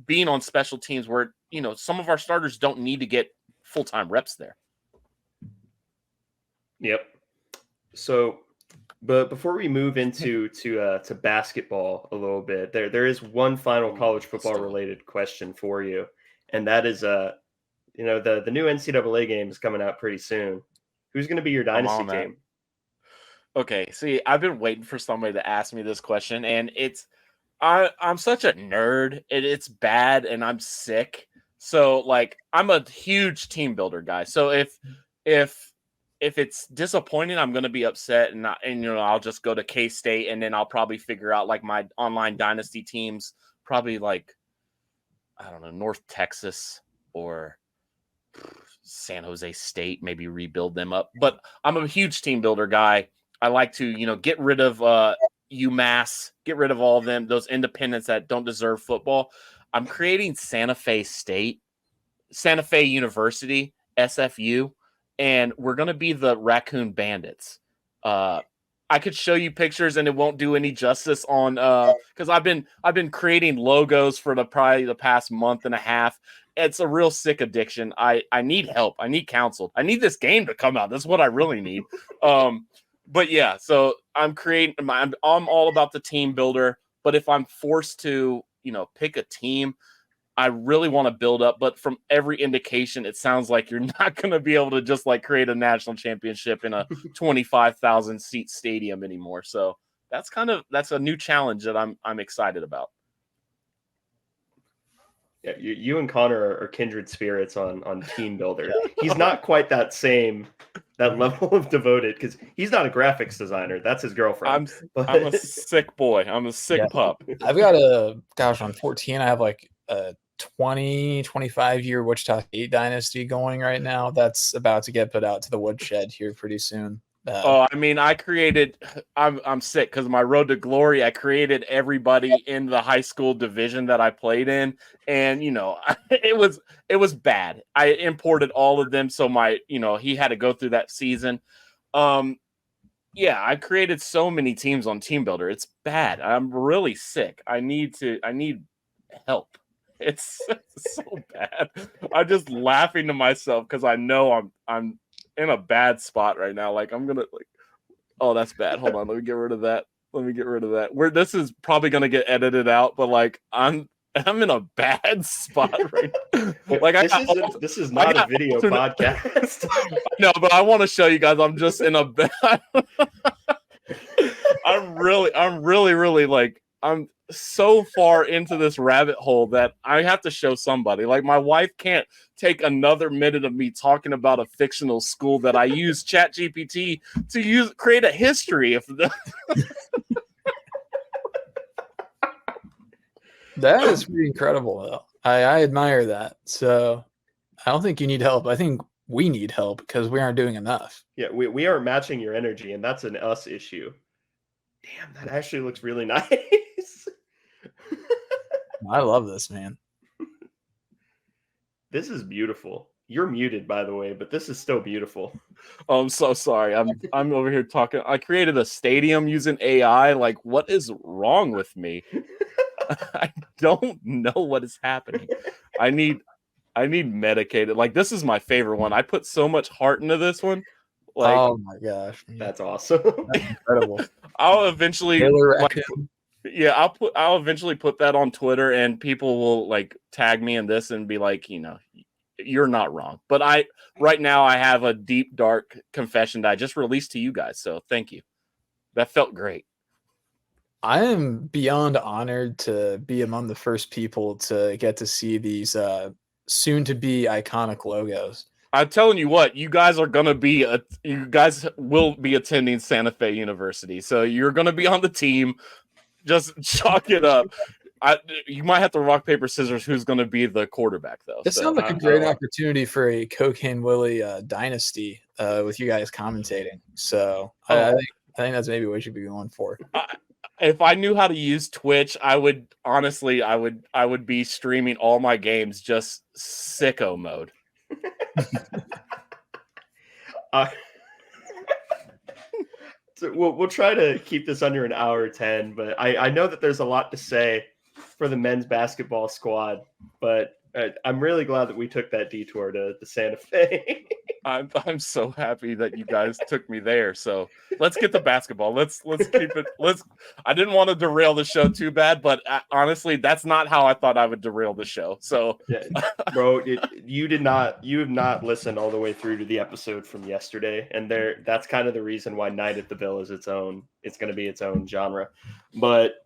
being on special teams where, some of our starters don't need to get full-time reps there. Yep. So, but before we move into to basketball a little bit, there is one final college football related question for you, and that is the new NCAA game is coming out pretty soon. Who's going to be your dynasty team? Okay, see, I've been waiting for somebody to ask me this question, and I'm such a nerd. It's bad, and I'm sick. So, like, I'm a huge team builder guy. So if it's disappointing, I'm going to be upset, and I'll just go to K-State, and then I'll probably figure out like my online dynasty teams, probably like, I don't know, North Texas or San Jose State, maybe rebuild them up. But I'm a huge team builder guy. I like to, get rid of UMass, get rid of all of them, those independents that don't deserve football. I'm creating Santa Fe University, SFU, and we're going to be the Raccoon Bandits. I could show you pictures and it won't do any justice on because I've been creating logos for probably the past month and a half. It's a real sick addiction. I need help. I need counsel. I need this game to come out. That's what I really need. But yeah, so I'm all about the team builder. But if I'm forced to, pick a team, I really want to build up. But from every indication, it sounds like you're not going to be able to just like create a national championship in a 25,000 seat stadium anymore. So that's a new challenge that I'm excited about. Yeah, you and Connor are kindred spirits on team builder. He's not quite that level of devoted because he's not a graphics designer. That's his girlfriend. I'm a sick boy. I'm a sick pup. I've got on 14. I have like a 25 year Wichita State dynasty going right now. That's about to get put out to the woodshed here pretty soon. I mean, I'm sick because my road to glory, I created everybody in the high school division that I played in. And, it was bad. I imported all of them. So he had to go through that season. Yeah, I created so many teams on Team Builder. It's bad. I'm really sick. I need help. It's so bad. I'm just laughing to myself because I know I'm in a bad spot right now. Like I'm gonna oh, that's bad. Hold on, let me get rid of that. This is probably gonna get edited out, but I'm in a bad spot right now. This is not a video podcast. No, but I want to show you guys. I'm just in a bad. I'm really I'm so far into this rabbit hole that I have to show somebody. Like my wife can't take another minute of me talking about a fictional school that I use ChatGPT to create a history of the. That is pretty incredible, though. I admire that. So I don't think you need help. I think we need help because we aren't doing enough. Yeah, we aren't matching your energy, and that's an us issue. Damn, that actually looks really nice. I love this, man. This is beautiful. You're muted, by the way, but this is still beautiful. Oh, I'm so sorry. I'm over here talking. I created a stadium using AI. Like, what is wrong with me? I don't know what is happening. I need medicated. Like, this is my favorite one. I put so much heart into this one. Like, oh my gosh, man. That's awesome. That's incredible. I'll eventually I'll eventually put that on Twitter and people will tag me in this and be like, you're not wrong. But right now I have a deep, dark confession that I just released to you guys. So thank you. That felt great. I am beyond honored to be among the first people to get to see these soon to be iconic logos. I'm telling you what, you guys will be attending Santa Fe University. So you're going to be on the team. Just chalk it up. You might have to rock, paper, scissors who's going to be the quarterback, though. This sounds like a great opportunity for a Cocaine Willie dynasty with you guys commentating. So I think that's maybe what we should be going for. If I knew how to use Twitch, I would be streaming all my games just sicko mode. So we'll try to keep this under an hour 10, but I know that there's a lot to say for the men's basketball squad, but I'm really glad that we took that detour to Santa Fe. I'm so happy that you guys took me there. So let's get the basketball. Let's keep it. I didn't want to derail the show too bad, but honestly, that's not how I thought I would derail the show. So, yeah, bro, you have not listened all the way through to the episode from yesterday, and that's kind of the reason why Night at the Ville is it's going to be its own genre. But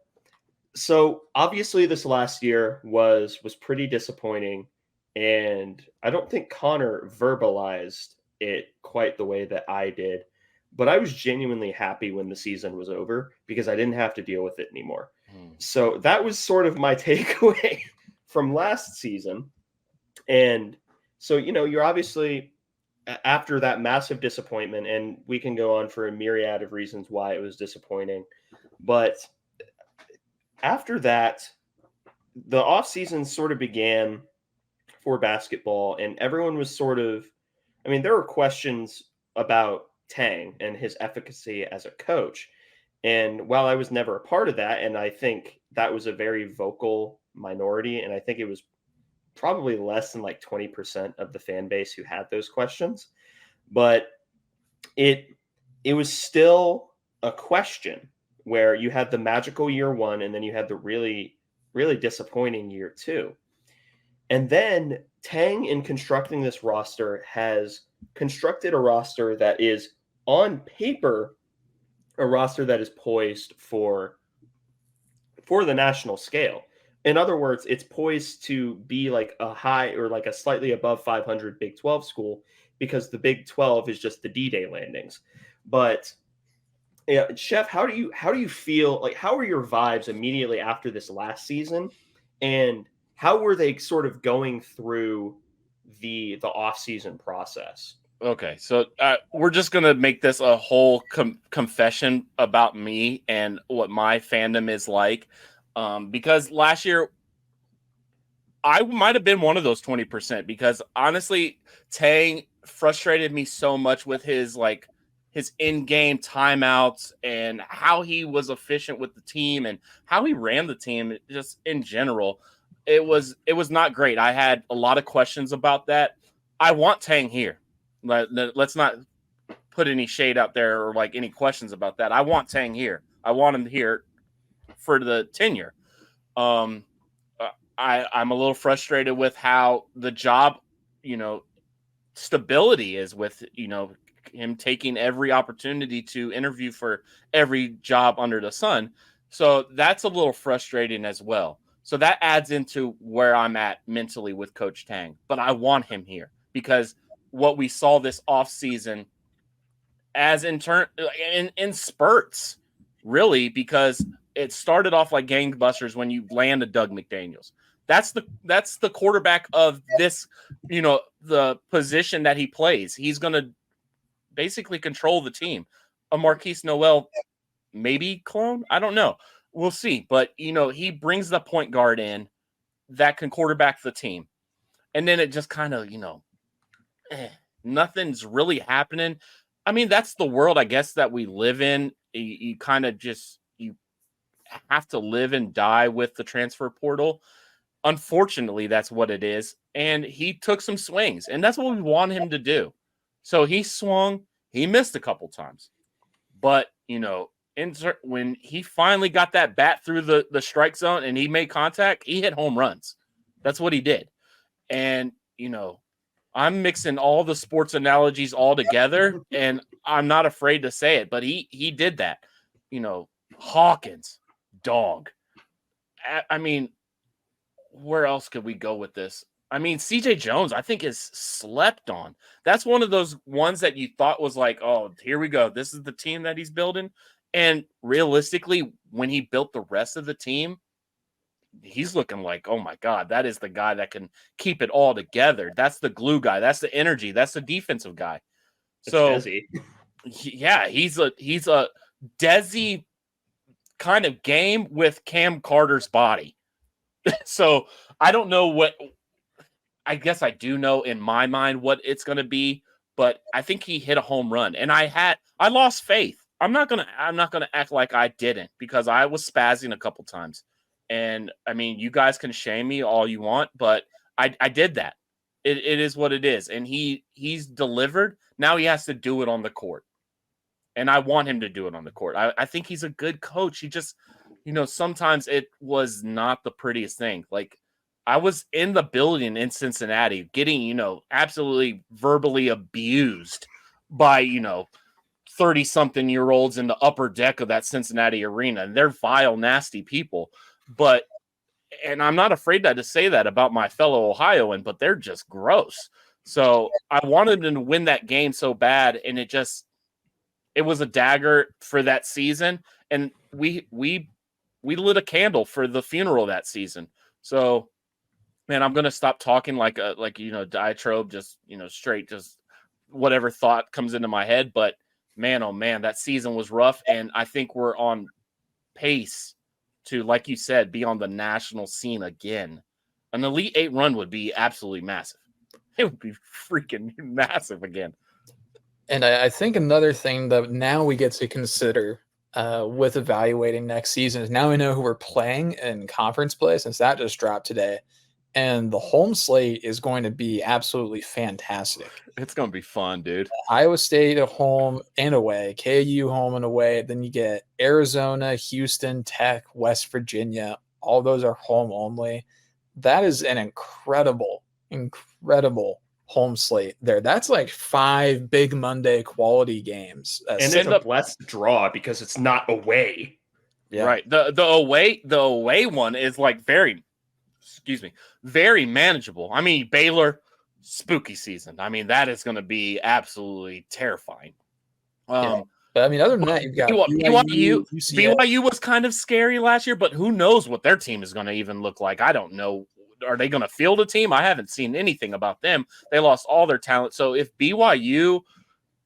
so obviously this last year was pretty disappointing. And I don't think Connor verbalized it quite the way that I did, but I was genuinely happy when the season was over because I didn't have to deal with it anymore. So that was sort of my takeaway from last season. And so, you're obviously after that massive disappointment, and we can go on for a myriad of reasons why it was disappointing. But after that, the offseason sort of began for basketball, and everyone was there were questions about Tang and his efficacy as a coach. And while I was never a part of that, and I think that was a very vocal minority, and I think it was probably less than 20% of the fan base who had those questions, but it was still a question where you had the magical year one, and then you had the really, really disappointing year two. And then Tang, in constructing this roster, has constructed a roster that is, on paper, a roster that is poised for the national scale. In other words, it's poised to be like a high or like a slightly above 500 Big 12 school because the Big 12 is just the D-Day landings. But yeah, Chef, how do you feel? How are your vibes immediately after this last season, and how were they sort of going through the off-season process? Okay, so we're just gonna make this a whole confession about me and what my fandom is like, because last year I might have been one of those 20%. Because honestly, Tang frustrated me so much with his in-game timeouts and how he was efficient with the team and how he ran the team just in general. It was not great. I had a lot of questions about that. I want Tang here. Let's not put any shade out there or any questions about that. I want Tang here. I want him here for the tenure. I'm a little frustrated with how the job, stability is with, him taking every opportunity to interview for every job under the sun. So that's a little frustrating as well. So that adds into where I'm at mentally with Coach Tang. But I want him here because what we saw this offseason as in spurts, really, because it started off like gangbusters when you land a Doug McDaniels. That's the quarterback of this, the position that he plays. He's going to basically control the team. A Marquise Noel, maybe clone? I don't know. We'll see. But, he brings the point guard in that can quarterback the team. And then it just kind of, nothing's really happening. I mean, that's the world, I guess, that we live in. You kind of just, you have to live and die with the transfer portal. Unfortunately, that's what it is. And he took some swings, and that's what we want him to do. So he swung. He missed a couple times. But, when he finally got that bat through the strike zone and he made contact, he hit home runs. That's what he did. And, I'm mixing all the sports analogies all together, and I'm not afraid to say it, but he did that. Hawkins, dog. I mean, where else could we go with this? I mean, CJ Jones, I think, is slept on. That's one of those ones that you thought was like, oh, here we go. This is the team that he's building. And realistically, when he built the rest of the team, he's looking like, oh my God, that is the guy that can keep it all together. That's the glue guy. That's the energy. That's the defensive guy. So, yeah, he's a Desi kind of game with Cam Carter's body. So I don't know I guess I do know in my mind what it's going to be, but I think he hit a home run, and I lost faith. I'm not gonna act like I didn't, because I was spazzing a couple times. And I mean, you guys can shame me all you want, but I did that. It is what it is. And he's delivered. Now he has to do it on the court. And I want him to do it on the court. I think he's a good coach. He just, sometimes it was not the prettiest thing. Like, I was in the building in Cincinnati getting, absolutely verbally abused by, 30-something-year-olds in the upper deck of that Cincinnati arena. And they're vile, nasty people. And I'm not afraid to say that about my fellow Ohioan, but they're just gross. So I wanted him to win that game so bad, and it was a dagger for that season. And we lit a candle for the funeral that season. So, man, I'm gonna stop talking like diatribe, just straight, just whatever thought comes into my head. But man, oh man, that season was rough, and I think we're on pace to, like you said, be on the national scene again. An Elite Eight run would be absolutely massive. It would be freaking massive again. And I think another thing that now we get to consider with evaluating next season is now we know who we're playing in conference play, since that just dropped today. And the home slate is going to be absolutely fantastic. It's going to be fun, dude. Iowa State at home and away, KU home and away. Then you get Arizona, Houston, Tech, West Virginia. All those are home only. That is an incredible home slate there. That's like 5 big Monday quality games. And it's a blessed draw because it's not away. Yeah. Right. The away one is like very manageable. I mean, Baylor, spooky season. I mean, that is going to be absolutely terrifying. But I mean, other than that, you've got BYU was kind of scary last year, but who knows what their team is going to even look like? I don't know. are they going to field a team? I haven't seen anything about them. They lost all their talent. So if BYU,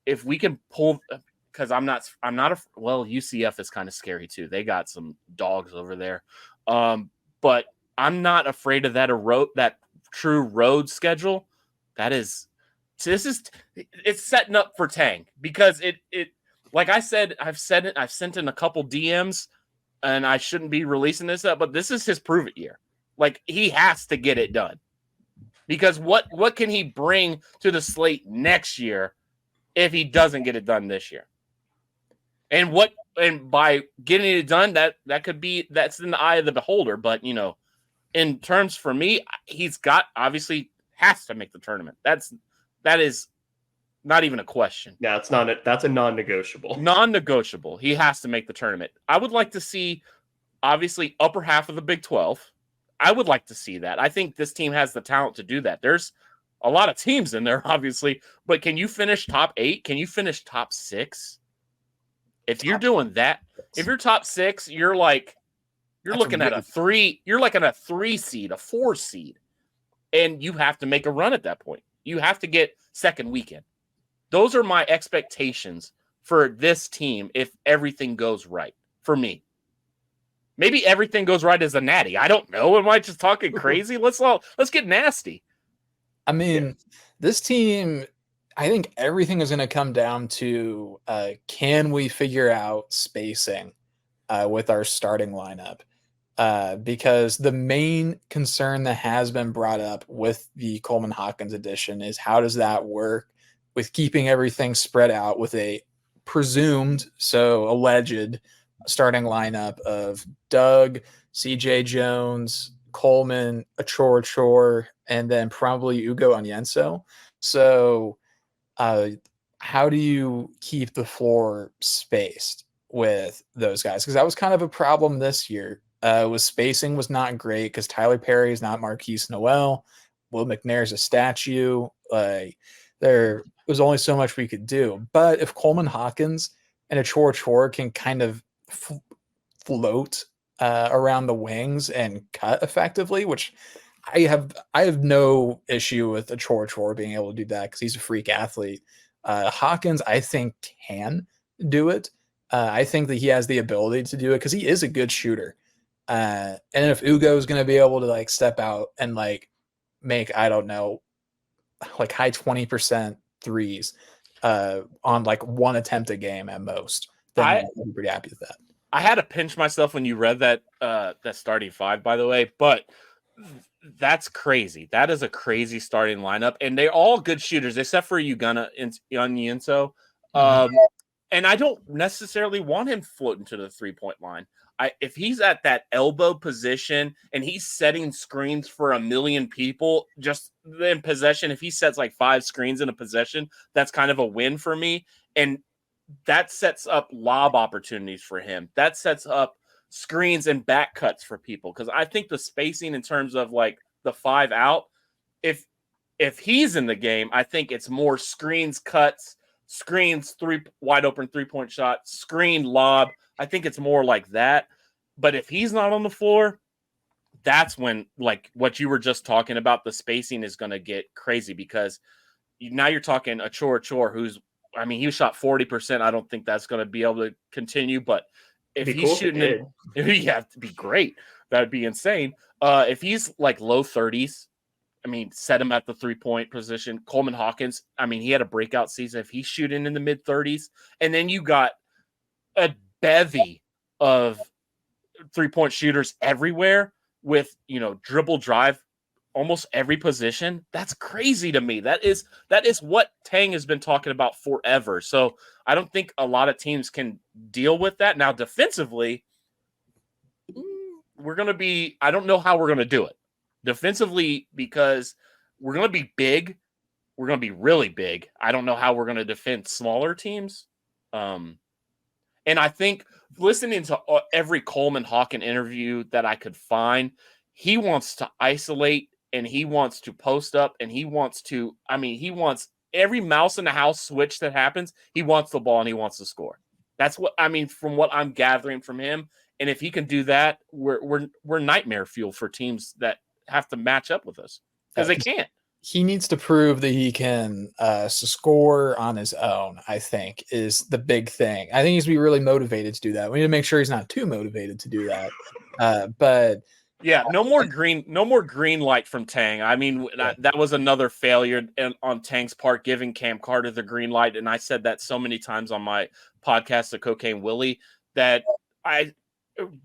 if we can pull, because UCF is kind of scary too. They got some dogs over there. But I'm not afraid of that true road schedule. It's setting up for Tang, because it like I said, I've sent in a couple DMs, and I shouldn't be releasing this up, but this is his prove it year. Like, he has to get it done, because what can he bring to the slate next year if he doesn't get it done this year? And by getting it done, that's in the eye of the beholder. But, in terms for me, he's obviously has to make the tournament. That is not even a question. Yeah, that's a non-negotiable. Non-negotiable. He has to make the tournament. I would like to see, obviously, upper half of the Big 12. I would like to see that. I think this team has the talent to do that. There's a lot of teams in there, obviously, but can you finish top 8? Can you finish top 6? If you're doing that, if you're top 6, you're looking at a 3. You're like at a 3 seed, a 4 seed, and you have to make a run at that point. You have to get second weekend. Those are my expectations for this team if everything goes right for me. Maybe everything goes right as a natty. I don't know. Am I just talking crazy? Let's get nasty. I mean, This team, I think everything is going to come down to can we figure out spacing with our starting lineup? Because the main concern that has been brought up with the Coleman Hawkins edition is how does that work with keeping everything spread out with a alleged starting lineup of Doug, CJ Jones, Coleman, Achor, and then probably Ugo Onyenso. So how do you keep the floor spaced with those guys? Because that was kind of a problem this year. Spacing was not great because Tyler Perry is not Marquise Noel. Will McNair is a statue. There was only so much we could do. But if Coleman Hawkins and Achor can kind of float around the wings and cut effectively, which I have no issue with Achor being able to do that because he's a freak athlete. Hawkins, I think, can do it. I think that he has the ability to do it because he is a good shooter. And if Ugo is going to be able to step out and make, I don't know, high 20% threes on one attempt a game at most, then I'd be pretty happy with that. I had to pinch myself when you read that starting 5, by the way, but that's crazy. That is a crazy starting lineup, and they're all good shooters except for Onyenso. And I don't necessarily want him floating to the 3-point line. If he's at that elbow position and he's setting screens for a million people just in possession, if he sets 5 screens in a possession, that's kind of a win for me. And that sets up lob opportunities for him. That sets up screens and back cuts for people. Because I think the spacing in terms of the 5 out, if he's in the game, I think it's more screens, cuts, screens, wide open 3-point shot, screen, lob. I think it's more like that. But if he's not on the floor, that's when what you were just talking about, the spacing is going to get crazy, because now you're talking Achor, who's, he shot 40%. I don't think that's going to be able to continue. But if he's shooting it, it'd be great. That'd be insane. If he's low 30s, set him at the 3-point position. Coleman Hawkins, he had a breakout season. If he's shooting in the mid 30s, and then you got a bevy of 3-point shooters everywhere with, dribble drive, almost every position. That's crazy to me. That is what Tang has been talking about forever. So I don't think a lot of teams can deal with that. Now, defensively, I don't know how we're going to do it defensively, because we're going to be big. We're going to be really big. I don't know how we're going to defend smaller teams. And I think listening to every Coleman Hawkins interview that I could find, he wants to isolate, and he wants to post up, and he wants every mouse in the house switch that happens. He wants the ball and he wants to score. That's what, from what I'm gathering from him. And if he can do that, we're nightmare fuel for teams that have to match up with us because they can't. He needs to prove that he can score on his own, I think, is the big thing. I think he needs to be really motivated to do that. We need to make sure he's not too motivated to do that. But yeah, no more green light from Tang. I mean, that was another failure on Tang's part, giving Cam Carter the green light. And I said that so many times on my podcast, The Cocaine Willie, that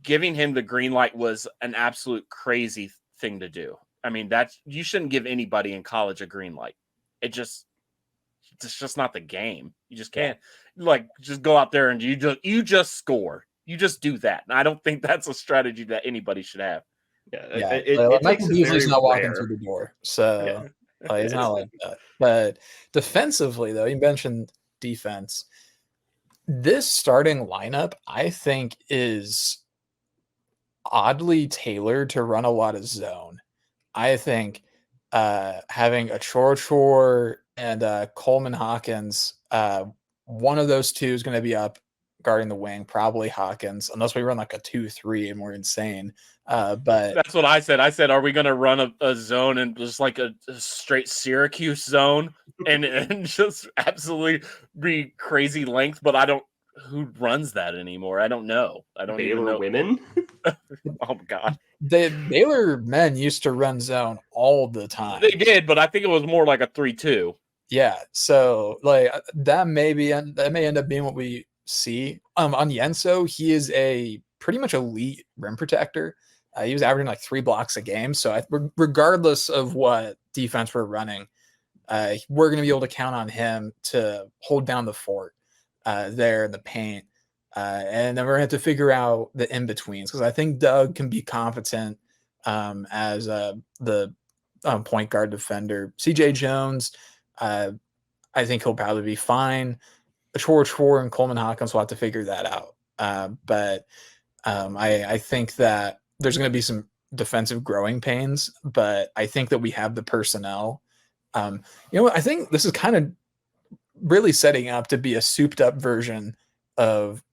giving him the green light was an absolute crazy thing to do. I mean, you shouldn't give anybody in college a green light. It's just not the game. You just can't just go out there and you just score. You just do that. And I don't think that's a strategy that anybody should have. Yeah, it Michael takes Beasley's not walking rare. through the door, so he's not like that. But defensively, though, you mentioned defense. This starting lineup, I think, is oddly tailored to run a lot of zone. I think having a Chor and Coleman Hawkins, one of those two is going to be up guarding the wing, probably Hawkins, unless we run like a 2-3 and we're insane. But that's what I said. I said, are we going to run a zone and just like a straight Syracuse zone and just absolutely be crazy length? But I don't. Who runs that anymore? I don't know. I don't even know. Women. Oh God. The Baylor men used to run zone all the time. They did, but I think it was more like a 3-2. Yeah, so like that may end up being what we see. On Yenso, he is a pretty much elite rim protector. He was averaging like 3 blocks a game. So regardless of what defense we're running, we're going to be able to count on him to hold down the fort there in the paint. And then we're going to have to figure out the in-betweens, because I think Doug can be competent as the point guard defender. CJ Jones, I think he'll probably be fine. Chor and Coleman Hawkins will have to figure that out. But I think that there's going to be some defensive growing pains, but I think that we have the personnel. I think this is kind of really setting up to be a souped up version of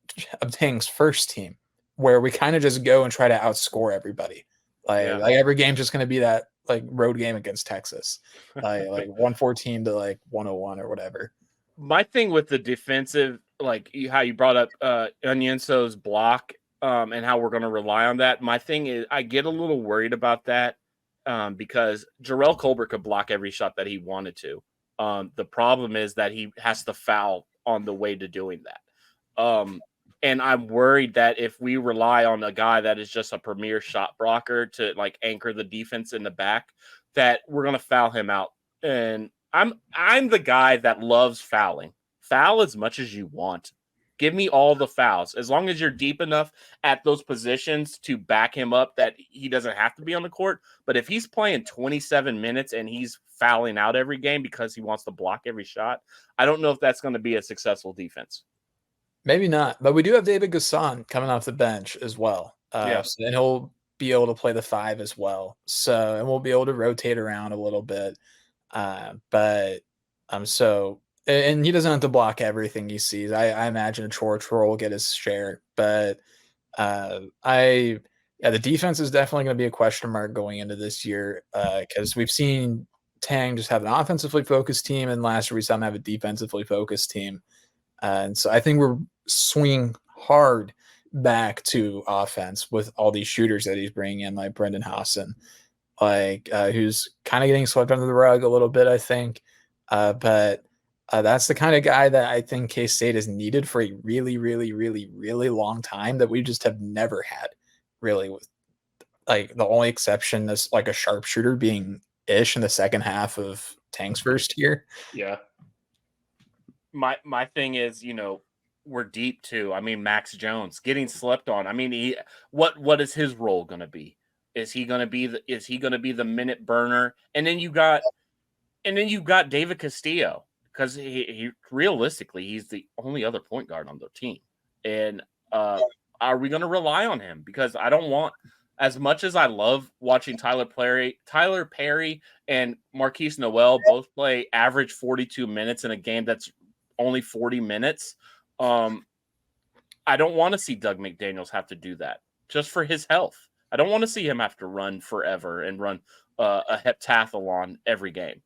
Tang's first team, where we kind of just go and try to outscore everybody. Like every game's just going to be that like road game against Texas, like 114 to like 101 or whatever. My thing with the defensive, like how you brought up Onyenso's block and how we're going to rely on that. My thing is I get a little worried about that because Jarrell Colbert could block every shot that he wanted to. The problem is that he has to foul on the way to doing that. And I'm worried that if we rely on a guy that is just a premier shot blocker to like anchor the defense in the back, that we're going to foul him out. And I'm the guy that loves fouling. Foul as much as you want. Give me all the fouls. As long as you're deep enough at those positions to back him up that he doesn't have to be on the court. But if he's playing 27 minutes and he's fouling out every game because he wants to block every shot, I don't know if that's going to be a successful defense. Maybe not. But we do have David Gasson coming off the bench as well. And he'll be able to play the 5 as well. So, and we'll be able to rotate around a little bit. And he doesn't have to block everything he sees. I imagine a Chor will get his share, but the defense is definitely going to be a question mark going into this year because we've seen Tang just have an offensively focused team, and last year we saw him have a defensively focused team. And so I think we're swinging hard back to offense with all these shooters that he's bringing in, like Brendan Hassan, who's kind of getting swept under the rug a little bit, I think. But that's the kind of guy that I think K-State has needed for a really, really, really, really long time that we just have never had, really. With like the only exception is like a sharpshooter being Ish in the second half of Tang's first year. Yeah. My thing is, we're deep too. I mean, Max Jones getting slept on. I mean, what is his role going to be? Is he going to be the minute burner? And then you got David Castillo, because he realistically he's the only other point guard on the team. And are we going to rely on him? Because I don't want, as much as I love watching Tyler Perry and Marquise Noel both play average 42 minutes in a game that's only 40 minutes. I don't want to see Doug McDaniels have to do that just for his health. I don't want to see him have to run forever and run a heptathlon every game.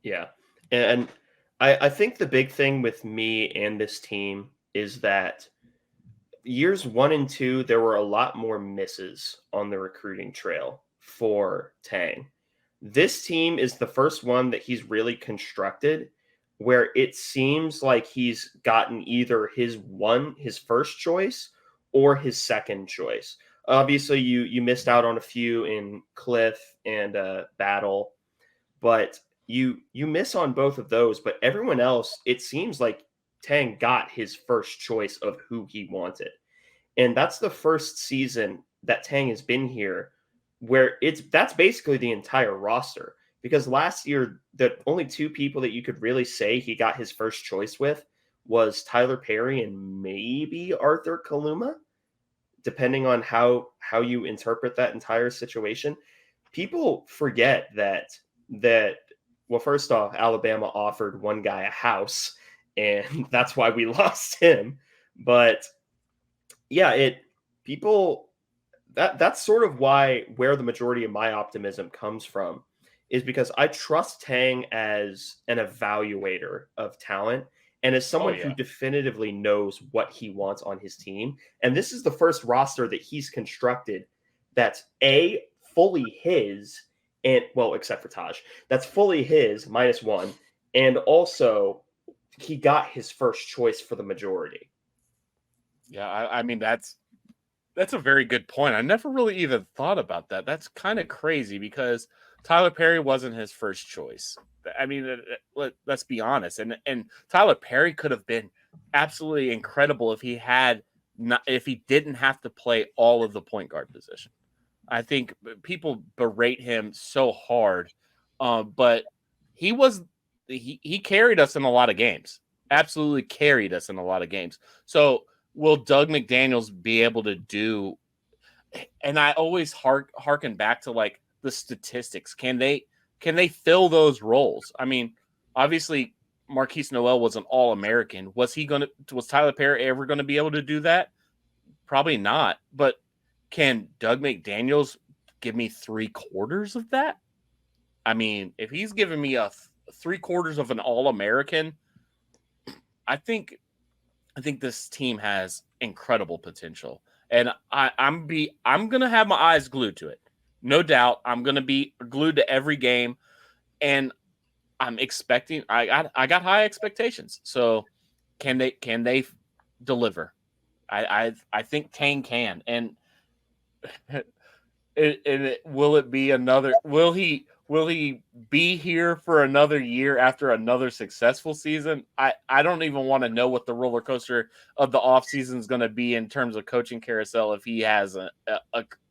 Yeah. And I think the big thing with me and this team is that years 1 and 2, there were a lot more misses on the recruiting trail for Tang. This team is the first one that he's really constructed where it seems like he's gotten either his first choice or his second choice. Obviously, you missed out on a few in Cliff and Battle, but you miss on both of those. But everyone else, it seems like Tang got his first choice of who he wanted. And that's the first season that Tang has been here where that's basically the entire roster. Because last year, the only two people that you could really say he got his first choice with was Tyler Perry and maybe Arthur Kaluma, depending on how you interpret that entire situation. People forget that well, first off, Alabama offered one guy a house, and that's why we lost him. But yeah, that's sort of where the majority of my optimism comes from, is because I trust Tang as an evaluator of talent and as someone who definitively knows what he wants on his team. And this is the first roster that he's constructed that's fully his, and well, except for Taj, that's fully his -1. And also he got his first choice for the majority. Yeah, I mean, that's a very good point. I never really even thought about that. That's kind of crazy because Tyler Perry wasn't his first choice. I mean, let's be honest. And Tyler Perry could have been absolutely incredible if he didn't have to play all of the point guard position. I think people berate him so hard, but he carried us in a lot of games. Absolutely carried us in a lot of games. So will Doug McDaniels be able to do? And I always harken back to like the statistics. Can they fill those roles? I mean, obviously Marquise Noel was an All-American. Was Tyler Perry ever going to be able to do that? Probably not. But can Doug McDaniels give me 3/4 of that? I mean, if he's giving me a 3/4 of an All-American, I think this team has incredible potential, and I'm gonna have my eyes glued to it, no doubt. I'm gonna be glued to every game, and I'm expecting. I got high expectations. So, can they deliver? I think Tang can, and will it be another? Will he be here for another year after another successful season? I don't even want to know what the roller coaster of the offseason is going to be in terms of coaching carousel if he has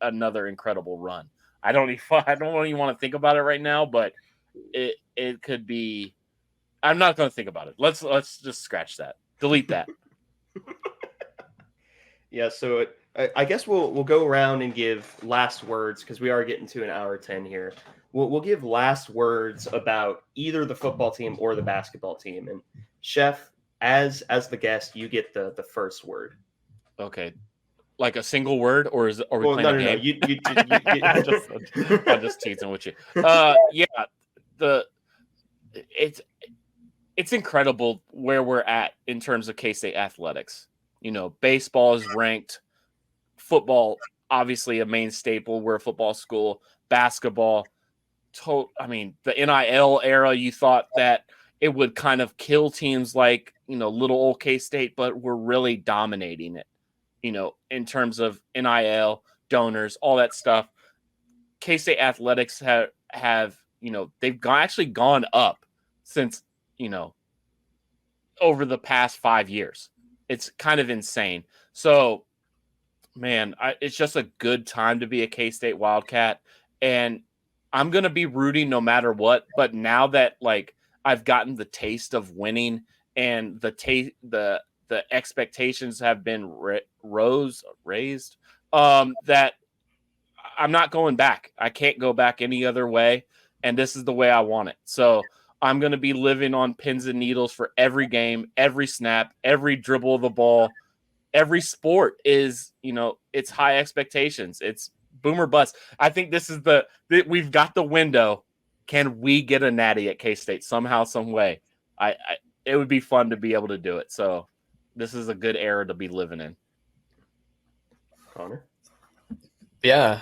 another incredible run. I don't even want to think about it right now, but it could be. I'm not going to think about it. Let's just scratch that. Delete that. Yeah, so I guess we'll go around and give last words because we are getting to an hour 10 here. We'll give last words about either the football team or the basketball team. And Chef, as the guest, you get the first word. Okay. Like a single word, or are we playing a game? No. I'm just teasing with you. It's incredible where we're at in terms of K-State athletics. You know, baseball is ranked. Football, obviously a main staple. We're a football school. Basketball, I mean, the NIL era, you thought that it would kind of kill teams like, little old K-State, but we're really dominating it, in terms of NIL, donors, all that stuff. K-State athletics have they've actually gone up since, over the past 5 years. It's kind of insane. So, man, it's just a good time to be a K-State Wildcat. And I'm going to be rooting no matter what. But now that, I've gotten the taste of winning and the expectations have been raised, that I'm not going back. I can't go back any other way. And this is the way I want it. So I'm going to be living on pins and needles for every game, every snap, every dribble of the ball. every sport is, it's high expectations. It's boom or bust. I think this is we've got the window. Can we get a natty at K-State somehow, some way? It would be fun to be able to do it. So this is a good era to be living in. Connor? Yeah,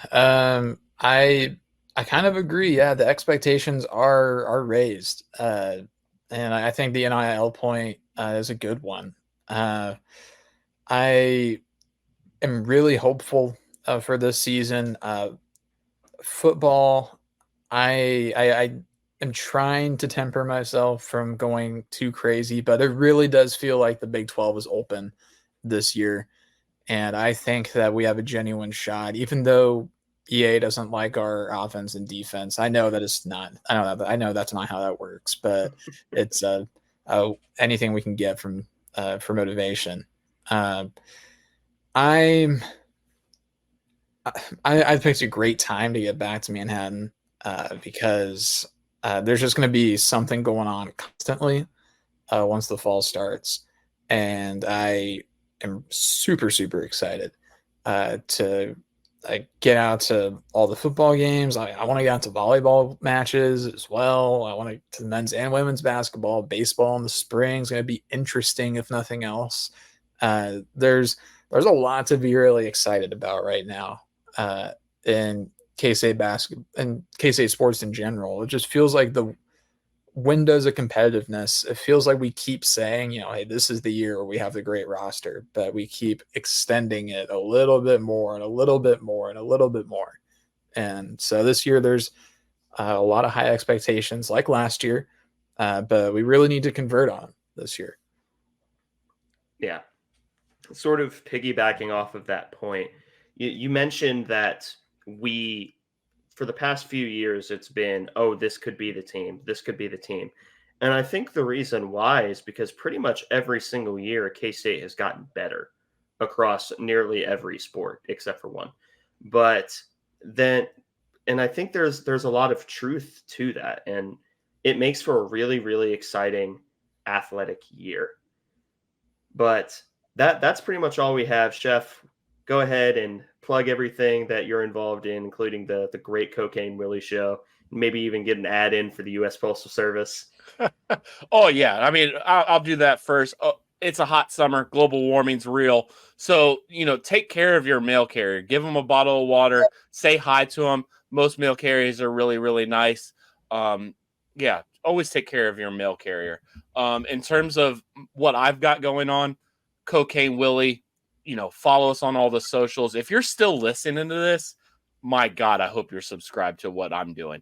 I kind of agree. Yeah, the expectations are raised, and I think the NIL point is a good one. I am really hopeful for this season. Football, I am trying to temper myself from going too crazy, but it really does feel like the Big 12 is open this year. And I think that we have a genuine shot, even though EA doesn't like our offense and defense. I know that it's not. I know that's not how that works, but it's anything we can get from for motivation. I picked a great time to get back to Manhattan because there's just going to be something going on constantly once the fall starts, and I am super, super excited to get out to all the football games. I want to get out to volleyball matches as well. I want to men's and women's basketball, baseball in the spring is going to be interesting, if nothing else. There's a lot to be really excited about right now in K-State basketball and K-State sports in general. It just feels like the windows of competitiveness. It feels like we keep saying, hey, this is the year where we have the great roster, but we keep extending it a little bit more and a little bit more and a little bit more. And so this year there's a lot of high expectations like last year, but we really need to convert on them this year. Yeah. Sort of piggybacking off of that point, you mentioned that for the past few years, it's been, this could be the team. This could be the team. And I think the reason why is because pretty much every single year, K-State has gotten better across nearly every sport except for one. But then, and I think there's a lot of truth to that. And it makes for a really, really exciting athletic year. But that's pretty much all we have. Chef, go ahead and plug everything that you're involved in, including the Great Cocaine Willie show. Maybe even get an ad in for the U.S. Postal Service. Oh, yeah. I mean, I'll do that first. Oh, it's a hot summer. Global warming's real. So, take care of your mail carrier. Give them a bottle of water. Say hi to them. Most mail carriers are really, really nice. Yeah, always take care of your mail carrier. In terms of what I've got going on, Cocaine Willie, follow us on all the socials. If you're still listening to this, my God, I hope you're subscribed to what I'm doing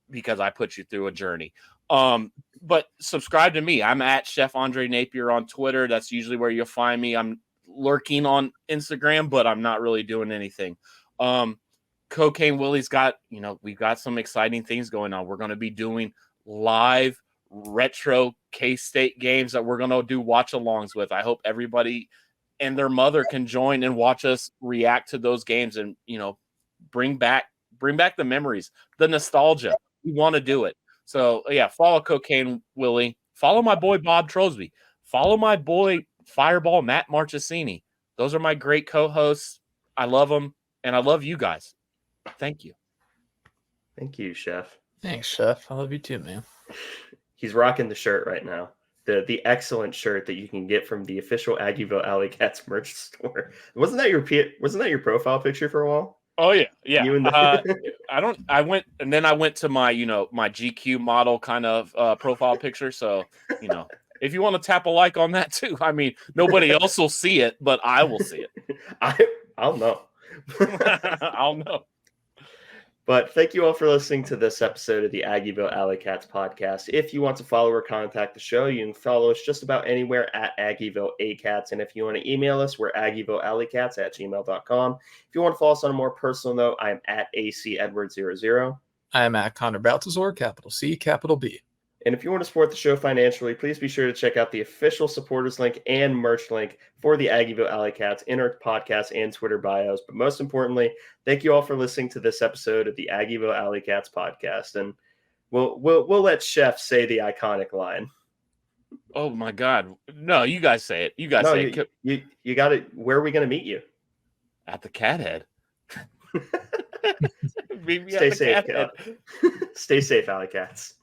because I put you through a journey. But subscribe to me. I'm at Chef Andre Napier on Twitter. That's usually where you'll find me. I'm lurking on Instagram, but I'm not really doing anything. Cocaine Willie's got, we've got some exciting things going on. We're going to be doing live retro K-State games that we're going to do watch-alongs with. I hope everybody and their mother can join and watch us react to those games and, bring back the memories, the nostalgia. We want to do it. So, yeah, follow Cocaine Willie. Follow my boy Bob Trosby. Follow my boy Fireball Matt Marchesini. Those are my great co-hosts. I love them, and I love you guys. Thank you. Thank you, Chef. Thanks, Chef. I love you too, man. He's rocking the shirt right now. The excellent shirt that you can get from the official Aggieville Alleycats merch store. Wasn't that your profile picture for a while? Oh yeah. I went to my my GQ model kind of profile picture. So if you want to tap a like on that too, I mean nobody else will see it, but I will see it. I'll know. I'll know. But thank you all for listening to this episode of the Aggieville Alleycats podcast. If you want to follow or contact the show, you can follow us just about anywhere at Aggieville Alleycats. And if you want to email us, we're AggievilleAlleycats@gmail.com. If you want to follow us on a more personal note, I am at ACEdward00. I am at Connor Baltazar, capital C, capital B. And if you want to support the show financially, please be sure to check out the official supporters link and merch link for the Aggieville Alleycats in our podcast and Twitter bios. But most importantly, thank you all for listening to this episode of the Aggieville Alleycats podcast. And we'll let Chef say the iconic line. Oh my God! No, you guys say it. You guys No, say it. you got it. Where are we going to meet you? At the Cat Head. Meet me Stay at the safe, Cat Head. Stay safe, Alleycats.